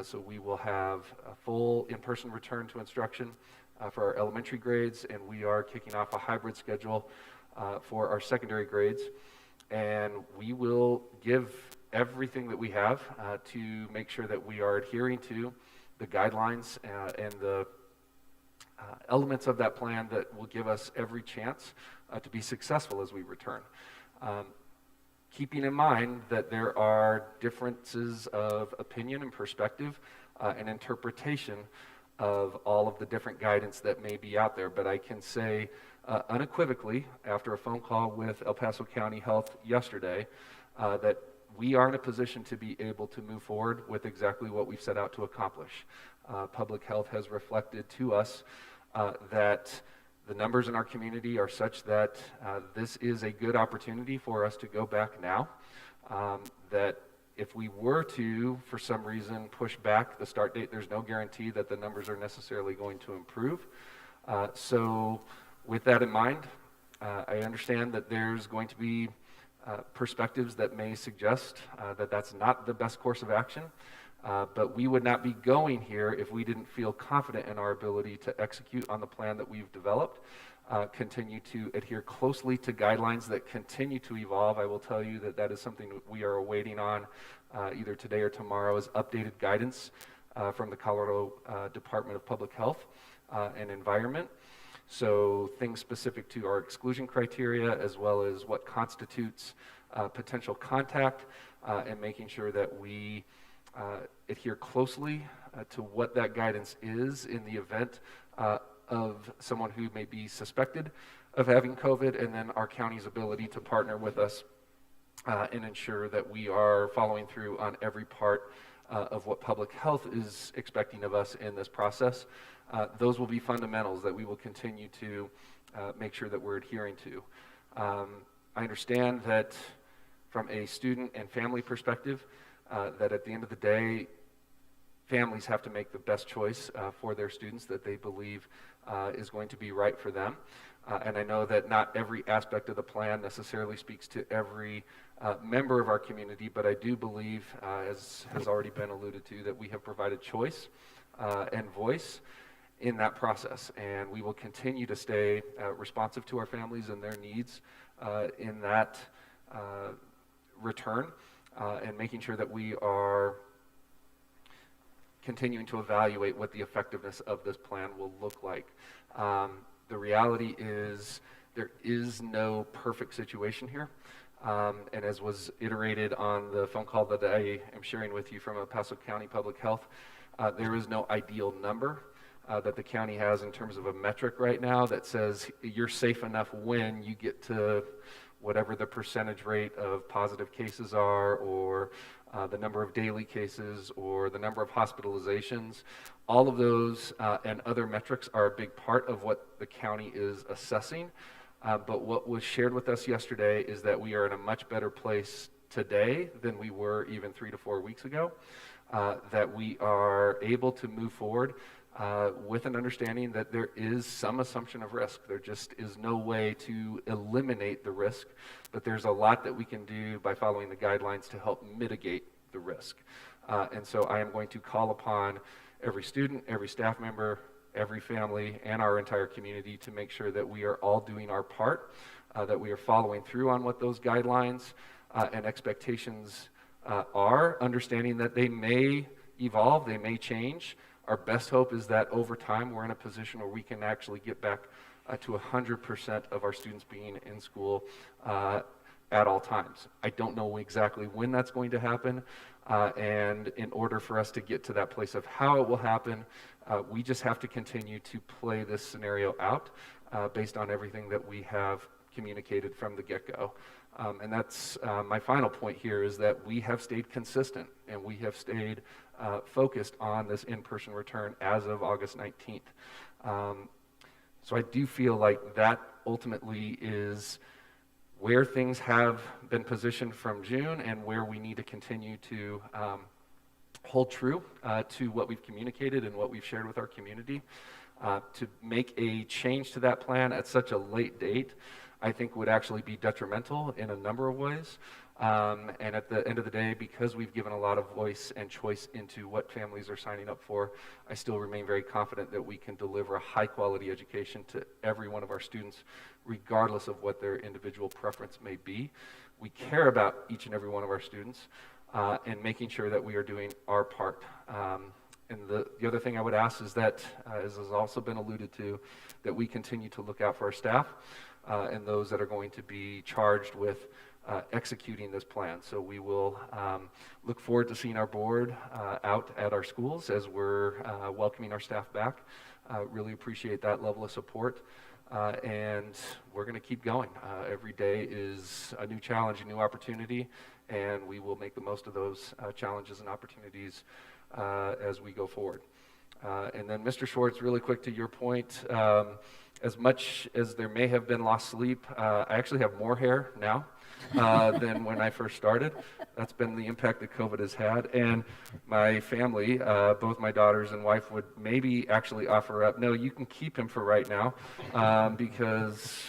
So we will have a full in-person return to instruction for our elementary grades, and we are kicking off a hybrid schedule for our secondary grades. And we will give everything that we have to make sure that we are adhering to the guidelines and the elements of that plan that will give us every chance to be successful as we return. Keeping in mind that there are differences of opinion and perspective and interpretation of all of the different guidance that may be out there. But I can say unequivocally, after a phone call with El Paso County Health yesterday, that we are in a position to be able to move forward with exactly what we've set out to accomplish. Public health has reflected to us that the numbers in our community are such that this is a good opportunity for us to go back now. That if we were to, for some reason, push back the start date, there's no guarantee that the numbers are necessarily going to improve. So with that in mind, I understand that there's going to be perspectives that may suggest that that's not the best course of action. But we would not be going here if we didn't feel confident in our ability to execute on the plan that we've developed, continue to adhere closely to guidelines that continue to evolve. I will tell you that that is something that we are awaiting on either today or tomorrow, is updated guidance from the Colorado Department of Public Health and Environment. So things specific to our exclusion criteria, as well as what constitutes potential contact, and making sure that we adhere closely to what that guidance is in the event of someone who may be suspected of having COVID, and then our county's ability to partner with us and ensure that we are following through on every part of what public health is expecting of us in this process. Those will be fundamentals that we will continue to make sure that we're adhering to. I understand that from a student and family perspective, that at the end of the day, families have to make the best choice for their students that they believe is going to be right for them. And I know that not every aspect of the plan necessarily speaks to every member of our community, but I do believe, as has already been alluded to, that we have provided choice and voice in that process. And we will continue to stay responsive to our families and their needs in that return. And making sure that we are continuing to evaluate what the effectiveness of this plan will look like. The reality is there is no perfect situation here. And as was iterated on the phone call that I am sharing with you from El Paso County Public Health, there is no ideal number that the county has in terms of a metric right now that says you're safe enough when you get to whatever the percentage rate of positive cases are, or the number of daily cases, or the number of hospitalizations. All of those and other metrics are a big part of what the county is assessing. But what was shared with us yesterday is that we are in a much better place today than we were even 3 to 4 weeks ago, that we are able to move forward with an understanding that there is some assumption of risk. There just is no way to eliminate the risk, but there's a lot that we can do by following the guidelines to help mitigate the risk. And so I am going to call upon every student, every staff member, every family, and our entire community to make sure that we are all doing our part, that we are following through on what those guidelines and expectations are, understanding that they may evolve, they may change. Our best hope is that over time we're in a position where we can actually get back to 100% of our students being in school at all times. I don't know exactly when that's going to happen, and in order for us to get to that place of how it will happen, we just have to continue to play this scenario out based on everything that we have communicated from the get-go. And that's my final point here, is that we have stayed consistent and we have stayed focused on this in-person return as of August 19th. So I do feel like that ultimately is where things have been positioned from June and where we need to continue to hold true to what we've communicated and what we've shared with our community. To make a change to that plan at such a late date I think would actually be detrimental in a number of ways. And at the end of the day, because we've given a lot of voice and choice into what families are signing up for, I still remain very confident that we can deliver a high-quality education to every one of our students, regardless of what their individual preference may be. We care about each and every one of our students and making sure that we are doing our part. And the other thing I would ask is that, as has also been alluded to, that we continue to look out for our staff and those that are going to be charged with executing this plan. So we will look forward to seeing our board out at our schools as we're welcoming our staff back. Really appreciate that level of support. And we're going to keep going. Every day is a new challenge, a new opportunity, and we will make the most of those challenges and opportunities as we go forward. And then Mr. Schwartz, really quick to your point, as much as there may have been lost sleep, I actually have more hair now than when I first started. That's been the impact that COVID has had. And my family, both my daughters and wife, would maybe actually offer up, no, you can keep him for right now, because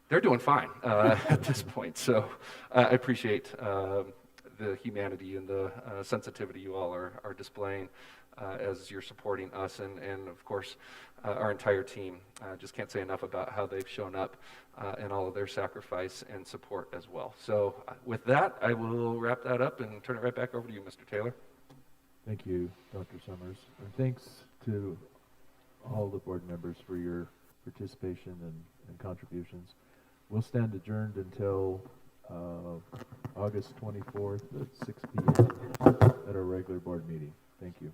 they're doing fine at this point. So I appreciate the humanity and the sensitivity you all are displaying as you're supporting us and of course, our entire team. Just can't say enough about how they've shown up and all of their sacrifice and support as well. So with that, I will wrap that up and turn it right back over to you, Mr. Taylor. Thank you, Dr. Summers. And thanks to all the board members for your participation and contributions. We'll stand adjourned until August 24th at 6 p.m. at our regular board meeting. Thank you.